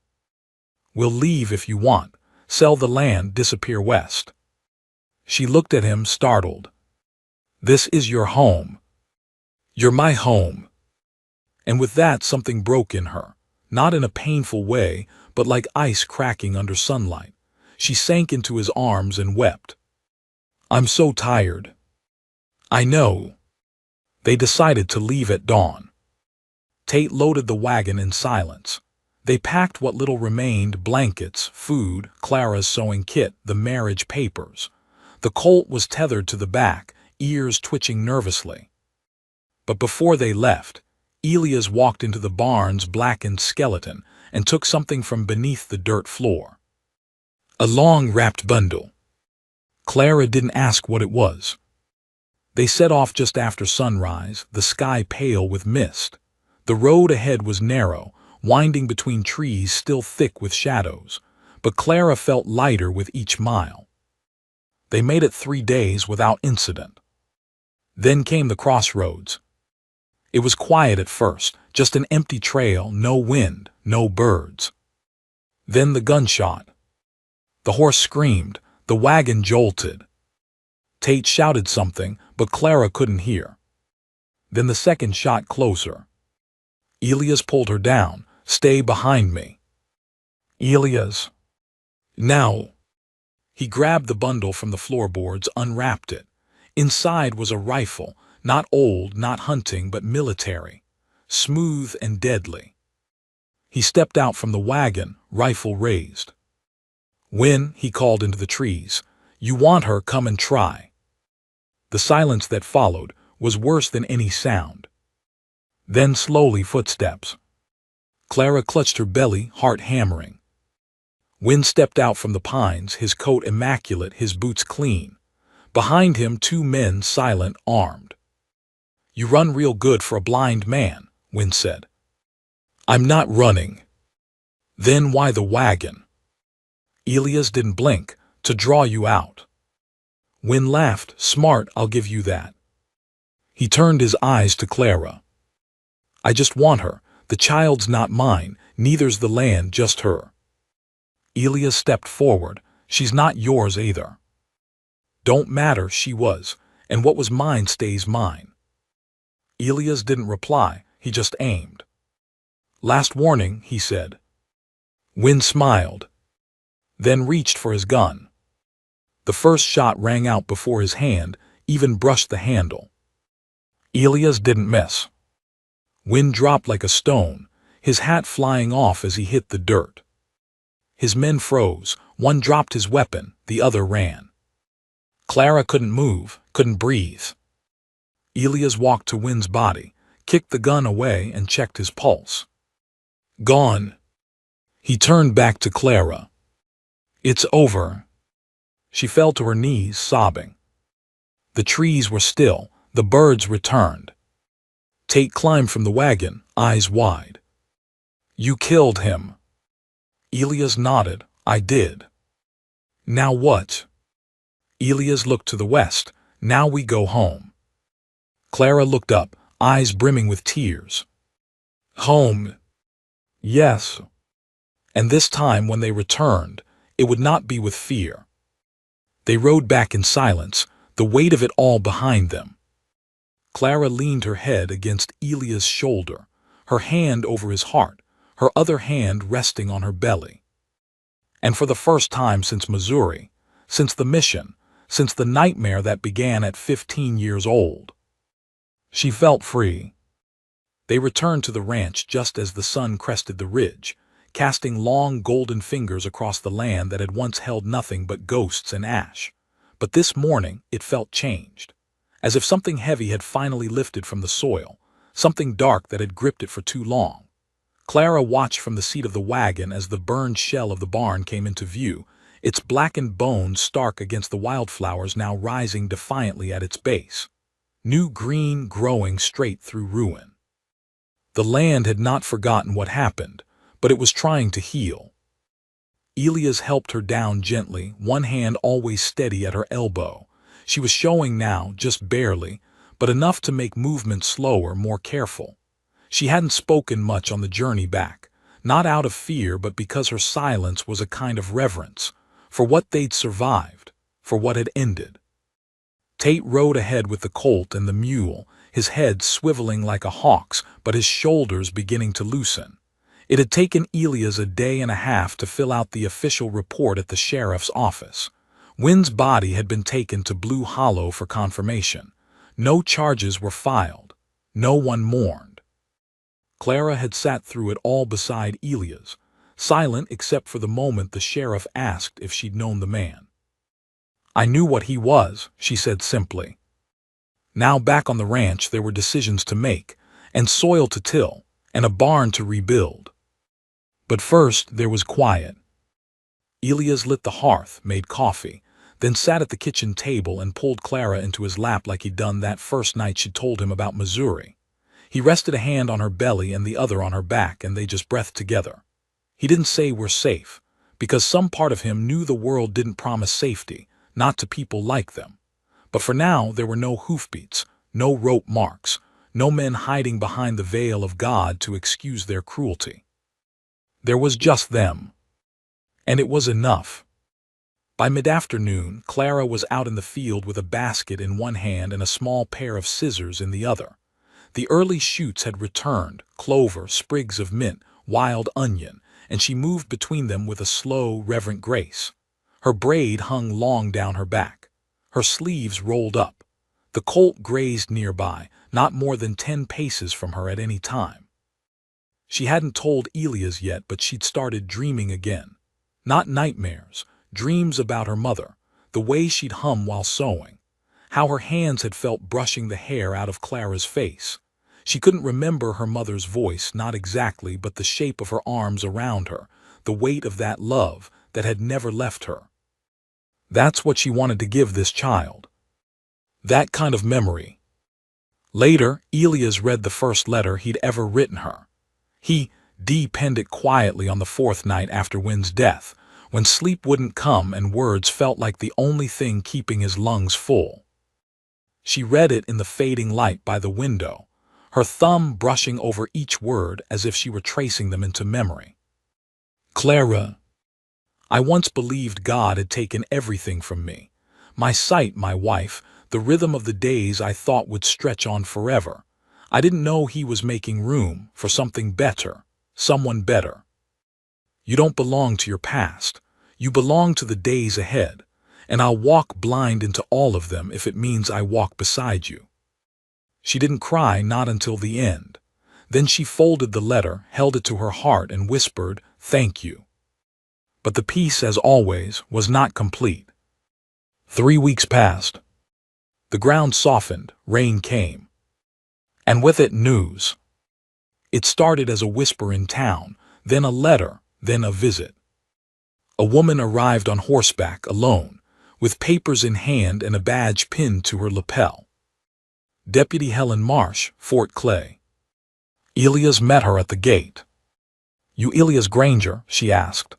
S1: "We'll leave if you want. Sell the land, disappear west." She looked at him, startled. "This is your home." "You're my home." And with that something broke in her, not in a painful way, but like ice cracking under sunlight. She sank into his arms and wept. "I'm so tired." "I know." They decided to leave at dawn. Tate loaded the wagon in silence. They packed what little remained, blankets, food, Clara's sewing kit, the marriage papers. The colt was tethered to the back, ears twitching nervously. But before they left, Elias walked into the barn's blackened skeleton and took something from beneath the dirt floor. A long wrapped bundle. Clara didn't ask what it was. They set off just after sunrise, the sky pale with mist. The road ahead was narrow, winding between trees still thick with shadows, but Clara felt lighter with each mile. They made it 3 days without incident. Then came the crossroads. It was quiet at first, just an empty trail, no wind, no birds. Then the gunshot. The horse screamed, the wagon jolted. Tate shouted something, but Clara couldn't hear. Then the second shot, closer. Elias pulled her down. "Stay behind me." "Elias." "Now." He grabbed the bundle from the floorboards, unwrapped it. Inside was a rifle, not old, not hunting, but military, smooth and deadly. He stepped out from the wagon, rifle raised. "When," he called into the trees, "you want her, come and try." The silence that followed was worse than any sound. Then slowly footsteps. Clara clutched her belly, heart hammering. Wind stepped out from the pines, his coat immaculate, his boots clean. Behind him 2 men, silent, armed. "You run real good for a blind man," Wind said. "I'm not running." "Then why the wagon?" Elias didn't blink. "To draw you out." Wind laughed. "Smart, I'll give you that." He turned his eyes to Clara. "I just want her. The child's not mine, neither's the land, just her." Elias stepped forward. "She's not yours either." "Don't matter, she was. And what was mine stays mine. Elias didn't reply, he just aimed. Last warning, he said. Wynne smiled, then reached for his gun. The first shot rang out before his hand even brushed the handle. Elias didn't miss. Wynne dropped like a stone, his hat flying off as he hit the dirt. His men froze, one dropped his weapon, the other ran. Clara couldn't move, couldn't breathe. Elias walked to Wynne's body, kicked the gun away and checked his pulse. Gone. He turned back to Clara. It's over. She fell to her knees, sobbing. The trees were still, the birds returned. Tate climbed from the wagon, eyes wide. You killed him. Elias nodded. I did. Now what? Elias looked to the west. Now we go home. Clara looked up, eyes brimming with tears. Home. Yes. And this time when they returned, it would not be with fear. They rode back in silence, the weight of it all behind them. Clara leaned her head against Elias' shoulder, her hand over his heart, her other hand resting on her belly. And for the first time since Missouri, since the mission, since the nightmare that began at 15 years old, she felt free. They returned to the ranch just as the sun crested the ridge, casting long golden fingers across the land that had once held nothing but ghosts and ash. But this morning it felt changed, as if something heavy had finally lifted from the soil, something dark that had gripped it for too long. Clara watched from the seat of the wagon as the burned shell of the barn came into view, its blackened bones stark against the wildflowers now rising defiantly at its base, new green growing straight through ruin. The land had not forgotten what happened, but it was trying to heal. Elias helped her down gently, one hand always steady at her elbow. She was showing now, just barely, but enough to make movement slower, more careful. She hadn't spoken much on the journey back, not out of fear but because her silence was a kind of reverence, for what they'd survived, for what had ended. Tate rode ahead with the colt and the mule, his head swiveling like a hawk's, but his shoulders beginning to loosen. It had taken Elias a day and a half to fill out the official report at the sheriff's office. Wynne's body had been taken to Blue Hollow for confirmation. No charges were filed. No one mourned. Clara had sat through it all beside Elias, silent except for the moment the sheriff asked if she'd known the man. I knew what he was, she said simply. Now back on the ranch there were decisions to make, and soil to till, and a barn to rebuild. But first there was quiet. Elias lit the hearth, made coffee, then sat at the kitchen table and pulled Clara into his lap like he'd done that first night she'd told him about Missouri. He rested a hand on her belly and the other on her back, and they just breathed together. He didn't say we're safe, because some part of him knew the world didn't promise safety, not to people like them. But for now there were no hoofbeats, no rope marks, no men hiding behind the veil of God to excuse their cruelty. There was just them. And it was enough. By mid-afternoon, Clara was out in the field with a basket in one hand and a small pair of scissors in the other. The early shoots had returned, clover, sprigs of mint, wild onion, and she moved between them with a slow, reverent grace. Her braid hung long down her back. Her sleeves rolled up. The colt grazed nearby, not more than 10 paces from her at any time. She hadn't told Elias yet, but she'd started dreaming again. Not nightmares, dreams about her mother, the way she'd hum while sewing, how her hands had felt brushing the hair out of Clara's face. She couldn't remember her mother's voice, not exactly, but the shape of her arms around her, the weight of that love that had never left her. That's what she wanted to give this child. That kind of memory. Later, Elias read the first letter he'd ever written her. He penned it quietly on the 4th night after Wynne's death, when sleep wouldn't come and words felt like the only thing keeping his lungs full. She read it in the fading light by the window, her thumb brushing over each word as if she were tracing them into memory. Clara, I once believed God had taken everything from me. My sight, my wife, the rhythm of the days I thought would stretch on forever. I didn't know he was making room for something better, someone better. You don't belong to your past. You belong to the days ahead, and I'll walk blind into all of them if it means I walk beside you. She didn't cry, not until the end. Then she folded the letter, held it to her heart, and whispered, "Thank you." But the peace, as always, was not complete. 3 weeks passed. The ground softened, rain came. And with it, news. It started as a whisper in town, then a letter, then a visit. A woman arrived on horseback, alone, with papers in hand and a badge pinned to her lapel. Deputy Helen Marsh, Fort Clay. Elias met her at the gate. "You Elias Granger?" she asked.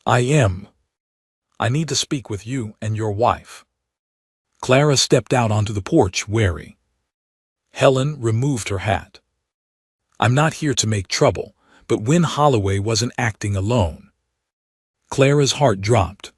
S1: "I am. I need to speak with you and your wife." Clara stepped out onto the porch, wary. Helen removed her hat. "I'm not here to make trouble, but Win Holloway wasn't acting alone." Clara's heart dropped.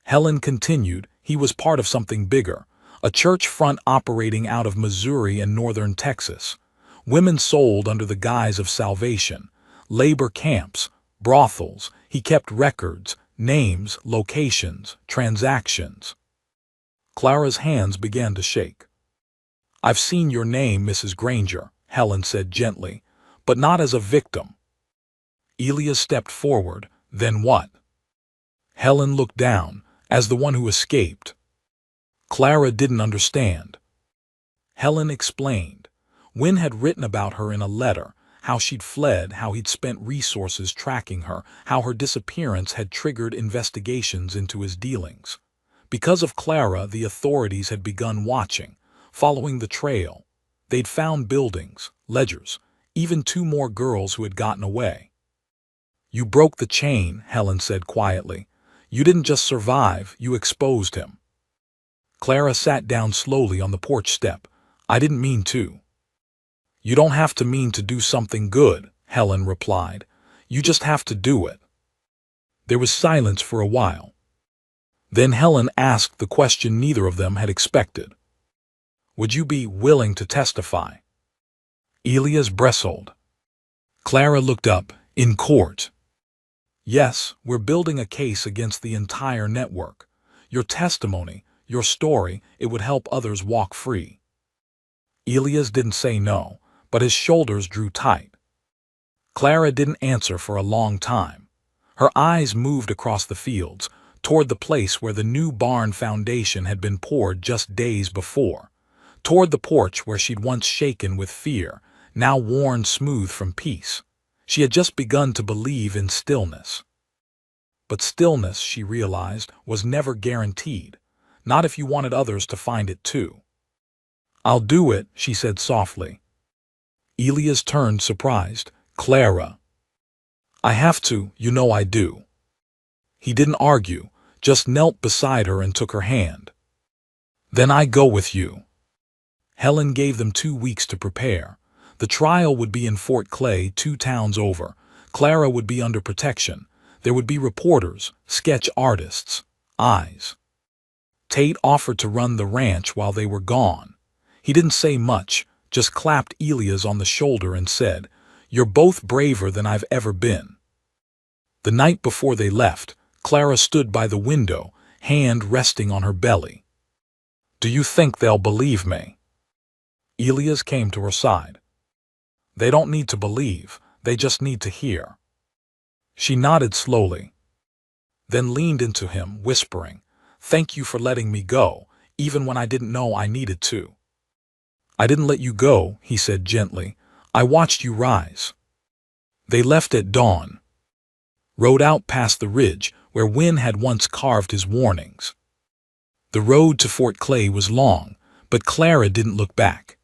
S1: Helen continued, "He was part of something bigger, a church front operating out of Missouri and northern Texas. Women sold under the guise of salvation, labor camps, brothels. He kept records, names, locations, transactions." Clara's hands began to shake. "I've seen your name, Mrs. Granger," Helen said gently, "but not as a victim." Elias stepped forward. "Then what?" Helen looked down, "As the one who escaped." Clara didn't understand. Helen explained. Wynne had written about her in a letter, how she'd fled, how he'd spent resources tracking her, how her disappearance had triggered investigations into his dealings. Because of Clara, the authorities had begun watching, following the trail. They'd found buildings, ledgers, even 2 more girls who had gotten away. "You broke the chain," Helen said quietly. "You didn't just survive, you exposed him." Clara sat down slowly on the porch step. "I didn't mean to." "You don't have to mean to do something good," Helen replied. "You just have to do it." There was silence for a while. Then Helen asked the question neither of them had expected. "Would you be willing to testify?" Elias bristled. Clara looked up. "In court?" "Yes, we're building a case against the entire network. Your testimony, your story, it would help others walk free." Elias didn't say no, but his shoulders drew tight. Clara didn't answer for a long time. Her eyes moved across the fields, toward the place where the new barn foundation had been poured just days before, toward the porch where she'd once shaken with fear, now worn smooth from peace. She had just begun to believe in stillness. But stillness, she realized, was never guaranteed, not if you wanted others to find it too. "I'll do it," she said softly. Elias turned, surprised. "Clara." "I have to, you know I do." He didn't argue, just knelt beside her and took her hand. "Then I go with you." Helen gave them 2 weeks to prepare. The trial would be in Fort Clay, 2 towns over. Clara would be under protection. There would be reporters, sketch artists, eyes. Tate offered to run the ranch while they were gone. He didn't say much, just clapped Elias on the shoulder and said, "You're both braver than I've ever been." The night before they left, Clara stood by the window, hand resting on her belly. "Do you think they'll believe me?" Elias came to her side. "They don't need to believe, they just need to hear." She nodded slowly, then leaned into him, whispering, "Thank you for letting me go, even when I didn't know I needed to." "I didn't let you go," he said gently. "I watched you rise." They left at dawn, rode out past the ridge where Wynne had once carved his warnings. The road to Fort Clay was long, but Clara didn't look back.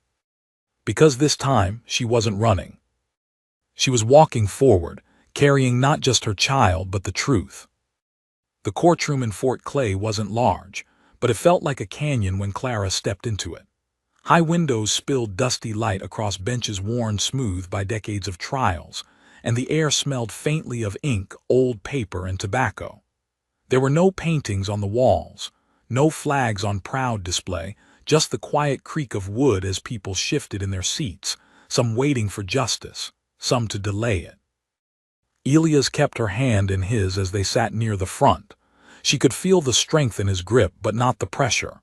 S1: Because this time she wasn't running. She was walking forward, carrying not just her child but the truth. The courtroom in Fort Clay wasn't large, but it felt like a canyon when Clara stepped into it. High windows spilled dusty light across benches worn smooth by decades of trials, and the air smelled faintly of ink, old paper, and tobacco. There were no paintings on the walls, No flags on proud display, just the quiet creak of wood as people shifted in their seats, some waiting for justice, some to delay it. Elias kept her hand in his as they sat near the front. She could feel the strength in his grip, but not the pressure.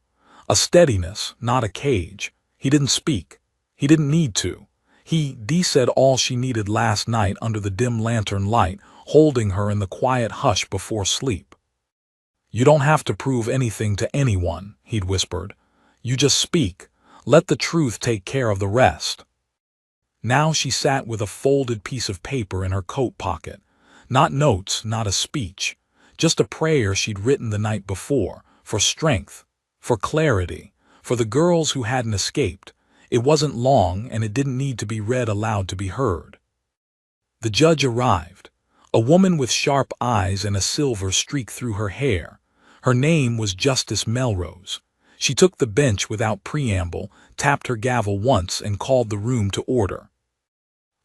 S1: A steadiness, not a cage. He didn't speak. He didn't need to. He said all she needed last night under the dim lantern light, holding her in the quiet hush before sleep. "You don't have to prove anything to anyone," he'd whispered. "You just speak. Let the truth take care of the rest." Now she sat with a folded piece of paper in her coat pocket. Not notes, not a speech. Just a prayer she'd written the night before, for strength, for clarity, for the girls who hadn't escaped. It wasn't long, and it didn't need to be read aloud to be heard. The judge arrived. A woman with sharp eyes and a silver streak through her hair. Her name was Justice Melrose. She took the bench without preamble, tapped her gavel once, and called the room to order.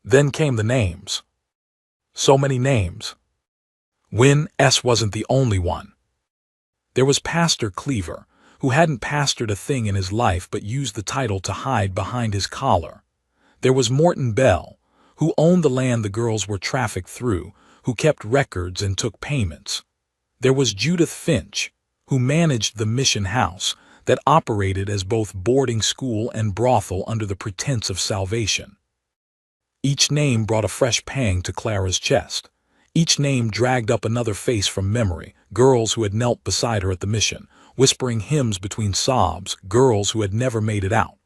S1: Then came the names. So many names. Wynne S. wasn't the only one. There was Pastor Cleaver, who hadn't pastored a thing in his life but used the title to hide behind his collar. There was Morton Bell, who owned the land the girls were trafficked through, who kept records and took payments. There was Judith Finch, who managed the mission house that operated as both boarding school and brothel under the pretense of salvation. Each name brought a fresh pang to Clara's chest. Each name dragged up another face from memory, girls who had knelt beside her at the mission, whispering hymns between sobs, girls who had never made it out.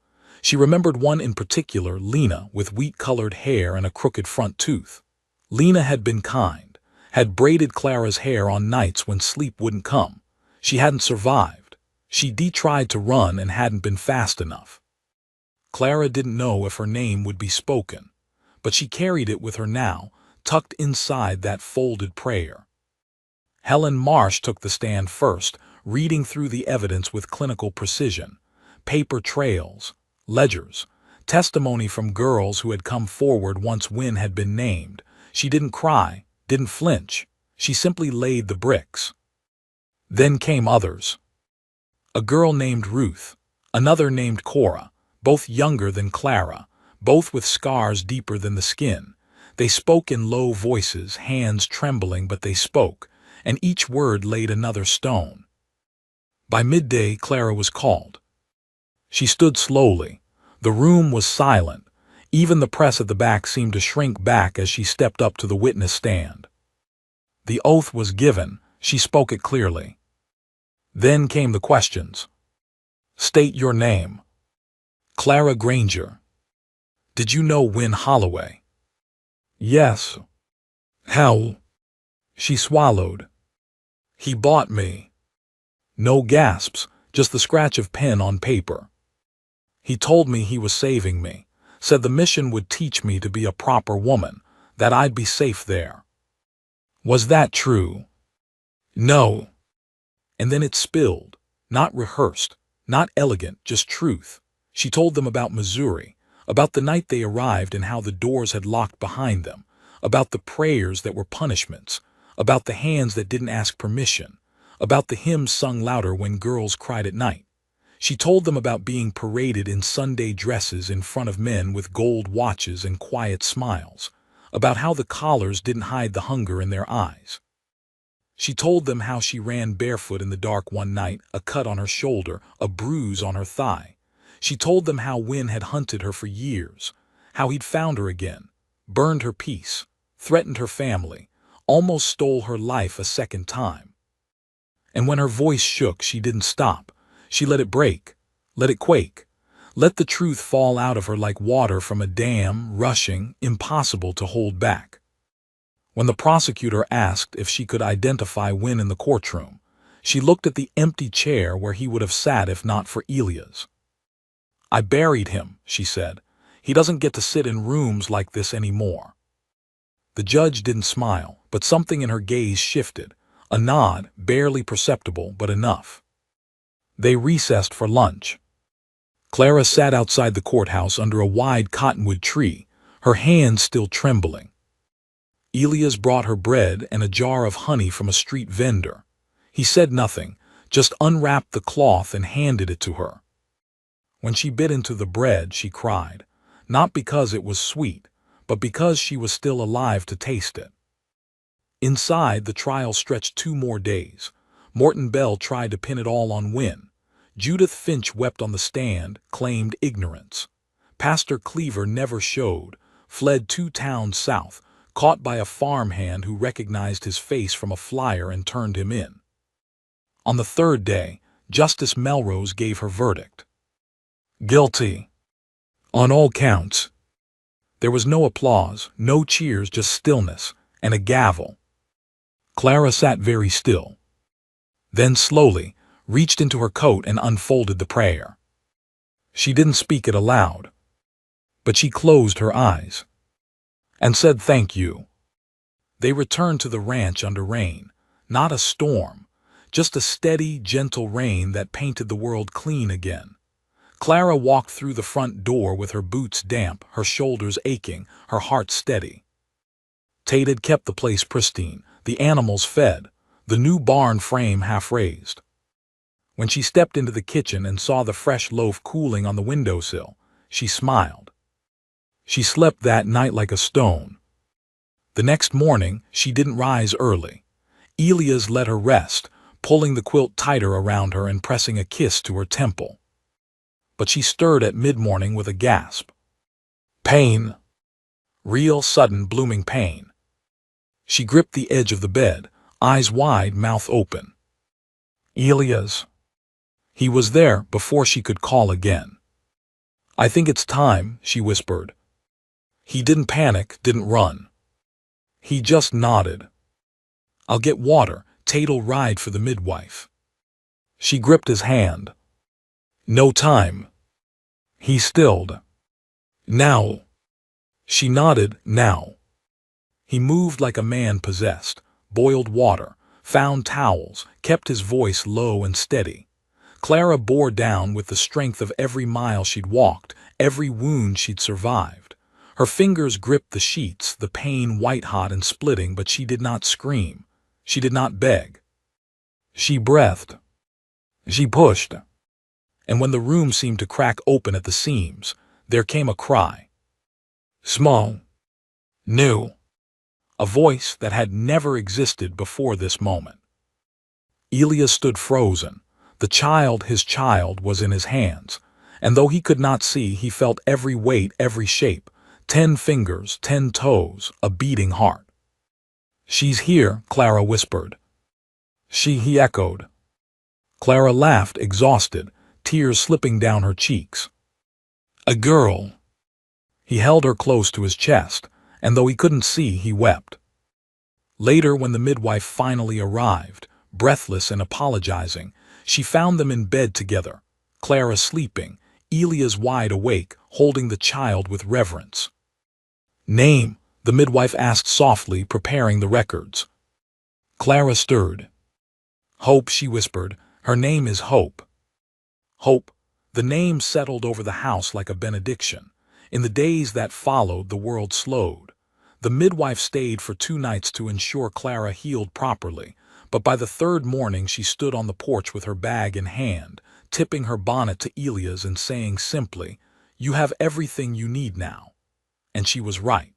S1: She remembered one in particular, Lena, with wheat-colored hair and a crooked front tooth. Lena had been kind, had braided Clara's hair on nights when sleep wouldn't come. She hadn't survived. She'd tried to run and hadn't been fast enough. Clara didn't know if her name would be spoken, but she carried it with her now, tucked inside that folded prayer. Helen Marsh took the stand first, reading through the evidence with clinical precision. Paper trails, ledgers, testimony from girls who had come forward once Wynne had been named. She didn't cry, didn't flinch. She simply laid the bricks. Then came others. A girl named Ruth, another named Cora, both younger than Clara, both with scars deeper than the skin. They spoke in low voices, hands trembling, but they spoke, and each word laid another stone. By midday, Clara was called. She stood slowly. The room was silent. Even the press at the back seemed to shrink back as she stepped up to the witness stand. The oath was given. She spoke it clearly. Then came the questions. "State your name." "Clara Granger." "Did you know Wynne Holloway?" "Yes." "How?" She swallowed. "He bought me." No gasps, just the scratch of pen on paper. "He told me he was saving me, said the mission would teach me to be a proper woman, that I'd be safe there." "Was that true?" "No." And then it spilled, not rehearsed, not elegant, just truth. She told them about Missouri, about the night they arrived and how the doors had locked behind them, about the prayers that were punishments, about the hands that didn't ask permission, about the hymns sung louder when girls cried at night. She told them about being paraded in Sunday dresses in front of men with gold watches and quiet smiles, about how the collars didn't hide the hunger in their eyes. She told them how she ran barefoot in the dark one night, a cut on her shoulder, a bruise on her thigh. She told them how Wynne had hunted her for years, how he'd found her again, burned her peace, threatened her family, almost stole her life a second time. And when her voice shook, she didn't stop. She let it break, let it quake, let the truth fall out of her like water from a dam, rushing, impossible to hold back. When the prosecutor asked if she could identify Wynne in the courtroom, she looked at the empty chair where he would have sat if not for Elias. "I buried him," she said. "He doesn't get to sit in rooms like this anymore." The judge didn't smile, but something in her gaze shifted, a nod, barely perceptible, but enough. They recessed for lunch. Clara sat outside the courthouse under a wide cottonwood tree, her hands still trembling. Elias brought her bread and a jar of honey from a street vendor. He said nothing, just unwrapped the cloth and handed it to her. When she bit into the bread, she cried, not because it was sweet, but because she was still alive to taste it. Inside, the trial stretched 2 more days. Morton Bell tried to pin it all on Wynne. Judith Finch wept on the stand, claimed ignorance. Pastor Cleaver never showed, fled 2 towns south, caught by a farmhand who recognized his face from a flyer and turned him in. On the 3rd day, Justice Melrose gave her verdict. Guilty. On all counts. There was no applause, no cheers, just stillness, and a gavel. Clara sat very still. Then slowly, reached into her coat and unfolded the prayer. She didn't speak it aloud, but she closed her eyes and said thank you. They returned to the ranch under rain, not a storm, just a steady, gentle rain that painted the world clean again. Clara walked through the front door with her boots damp, her shoulders aching, her heart steady. Tate had kept the place pristine, the animals fed, the new barn frame half raised. When she stepped into the kitchen and saw the fresh loaf cooling on the windowsill, she smiled. She slept that night like a stone. The next morning, she didn't rise early. Elias let her rest, pulling the quilt tighter around her and pressing a kiss to her temple. But she stirred at mid-morning with a gasp. Pain. Real, sudden, blooming pain. She gripped the edge of the bed, eyes wide, mouth open. Elias. He was there before she could call again. I think it's time, she whispered. He didn't panic, didn't run. He just nodded. I'll get water, Tate'll ride for the midwife. She gripped his hand. No time. He stilled. Now. She nodded, now. He moved like a man possessed, boiled water, found towels, kept his voice low and steady. Clara bore down with the strength of every mile she'd walked, every wound she'd survived. Her fingers gripped the sheets, the pain white-hot and splitting, but she did not scream. She did not beg. She breathed. She pushed. And when the room seemed to crack open at the seams, there came a cry. Small. New. A voice that had never existed before this moment. Elias stood frozen. The child, his child, was in his hands, and though he could not see, he felt every weight, every shape, 10 fingers, 10 toes, a beating heart. She's here, Clara whispered. He echoed. Clara laughed, exhausted, tears slipping down her cheeks. A girl. He held her close to his chest, and though he couldn't see, he wept. Later, when the midwife finally arrived, breathless and apologizing, she found them in bed together, Clara sleeping, Elias wide awake, holding the child with reverence. Name, the midwife asked softly, preparing the records. Clara stirred. Hope, she whispered. Her name is Hope. Hope. The name settled over the house like a benediction. In the days that followed, the world slowed. The midwife stayed for 2 nights to ensure Clara healed properly, but by the 3rd morning she stood on the porch with her bag in hand, tipping her bonnet to Elias and saying simply, "You have everything you need now." And she was right.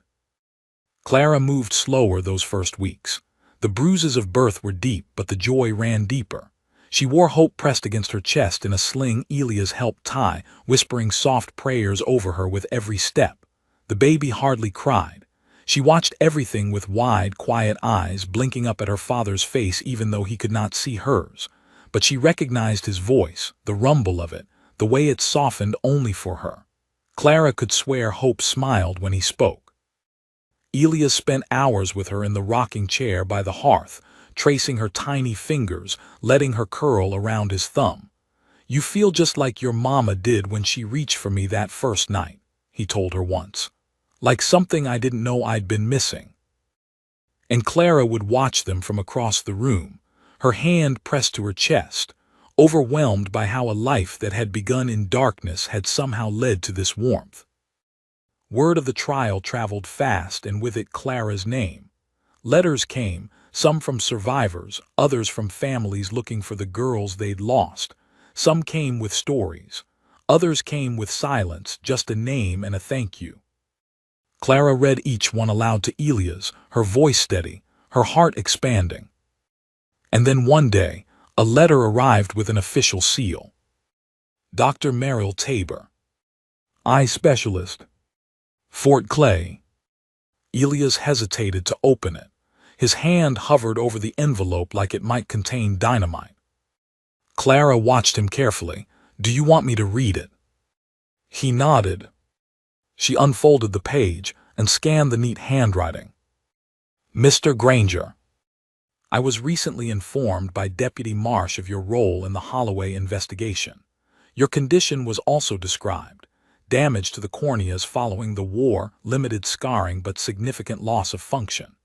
S1: Clara moved slower those first weeks. The bruises of birth were deep, but the joy ran deeper. She wore Hope pressed against her chest in a sling Elias helped tie, whispering soft prayers over her with every step. The baby hardly cried. She watched everything with wide, quiet eyes, blinking up at her father's face even though he could not see hers. But she recognized his voice, the rumble of it, the way it softened only for her. Clara could swear Hope smiled when he spoke. Elias spent hours with her in the rocking chair by the hearth, tracing her tiny fingers, letting her curl around his thumb. "You feel just like your mama did when she reached for me that first night," he told her once. "Like something I didn't know I'd been missing." And Clara would watch them from across the room, her hand pressed to her chest, overwhelmed by how a life that had begun in darkness had somehow led to this warmth. Word of the trial traveled fast, and with it Clara's name. Letters came, Some from survivors, others from families looking for the girls they'd lost. Some came with stories. Others came with silence, just a name and a thank you. Clara read each one aloud to Elias, her voice steady, her heart expanding. And then one day, a letter arrived with an official seal. Dr. Merrill Tabor. Eye specialist. Fort Clay. Elias hesitated to open it. His hand hovered over the envelope like it might contain dynamite. Clara watched him carefully. "Do you want me to read it?" He nodded. She unfolded the page and scanned the neat handwriting. "Mr. Granger, I was recently informed by Deputy Marsh of your role in the Holloway investigation. Your condition was also described. Damage to the corneas following the war, limited scarring but significant loss of function.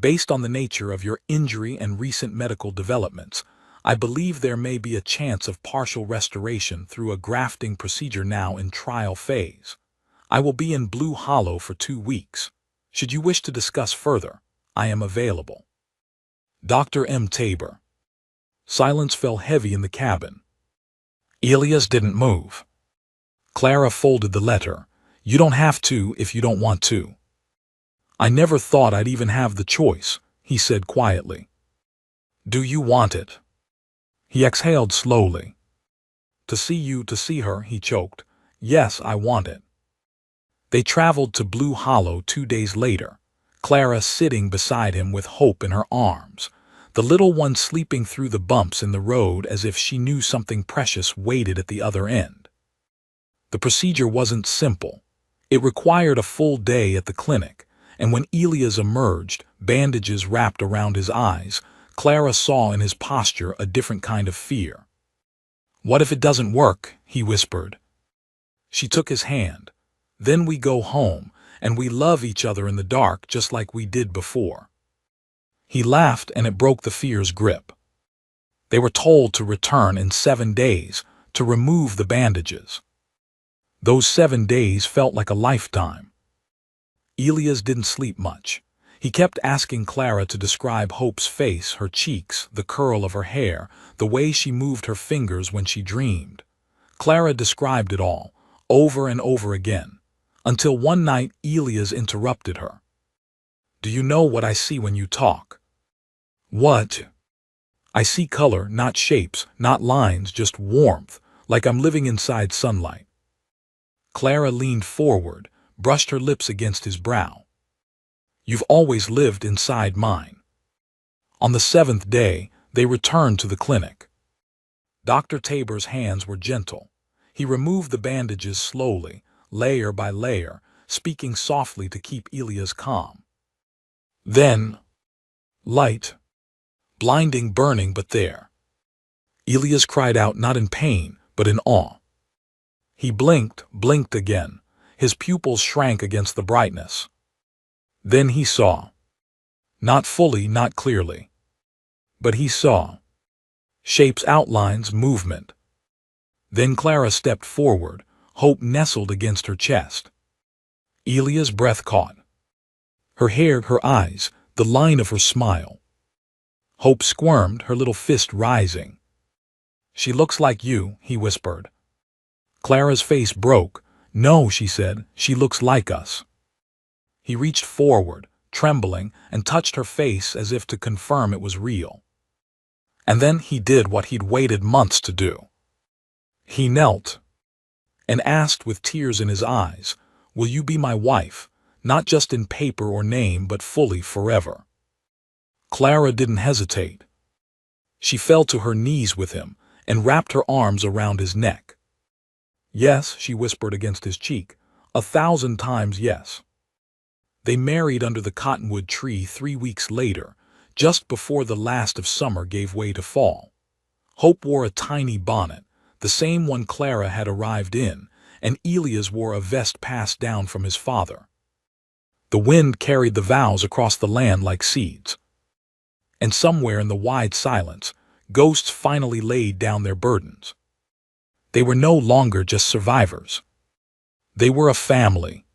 S1: Based on the nature of your injury and recent medical developments, I believe there may be a chance of partial restoration through a grafting procedure now in trial phase. I will be in Blue Hollow for 2 weeks. Should you wish to discuss further, I am available. Dr. M. Tabor." Silence fell heavy in the cabin. Elias didn't move. Clara folded the letter. "You don't have to if you don't want to." "I never thought I'd even have the choice," he said quietly. "Do you want it?" He exhaled slowly. To see her, he choked. "Yes, I want it." They traveled to Blue Hollow 2 days later, Clara sitting beside him with Hope in her arms, the little one sleeping through the bumps in the road as if she knew something precious waited at the other end. The procedure wasn't simple. It required a full day at the clinic, and when Elias emerged, bandages wrapped around his eyes, Clara saw in his posture a different kind of fear. "What if it doesn't work?" he whispered. She took his hand. "Then we go home, and we love each other in the dark just like we did before." He laughed, and it broke the fear's grip. They were told to return in 7 days, to remove the bandages. Those 7 days felt like a lifetime. Elias didn't sleep much. He kept asking Clara to describe Hope's face, her cheeks, the curl of her hair, the way she moved her fingers when she dreamed. Clara described it all, over and over again, until one night Elias interrupted her. "Do you know what I see when you talk?" "What?" "I see color, not shapes, not lines, just warmth, like I'm living inside sunlight." Clara leaned forward, brushed her lips against his brow. "You've always lived inside mine." On the 7th day, they returned to the clinic. Dr. Tabor's hands were gentle. He removed the bandages slowly, layer by layer, speaking softly to keep Elias calm. Then, light. Blinding, burning, but there. Elias cried out, not in pain, but in awe. He blinked again. His pupils shrank against the brightness. Then he saw. Not fully, not clearly. But he saw. Shapes, outlines, movement. Then Clara stepped forward, Hope nestled against her chest. Elias' breath caught. Her hair, her eyes, the line of her smile. Hope squirmed, her little fist rising. "She looks like you," he whispered. Clara's face broke. "No," she said, "she looks like us." He reached forward, trembling, and touched her face as if to confirm it was real. And then he did what he'd waited months to do. He knelt and asked with tears in his eyes, "Will you be my wife, not just in paper or name, but fully forever?" Clara didn't hesitate. She fell to her knees with him and wrapped her arms around his neck. "Yes," she whispered against his cheek, "1,000 times yes." They married under the cottonwood tree 3 weeks later, just before the last of summer gave way to fall. Hope wore a tiny bonnet, the same one Clara had arrived in, and Elias wore a vest passed down from his father. The wind carried the vows across the land like seeds. And somewhere in the wide silence, ghosts finally laid down their burdens. They were no longer just survivors. They were a family.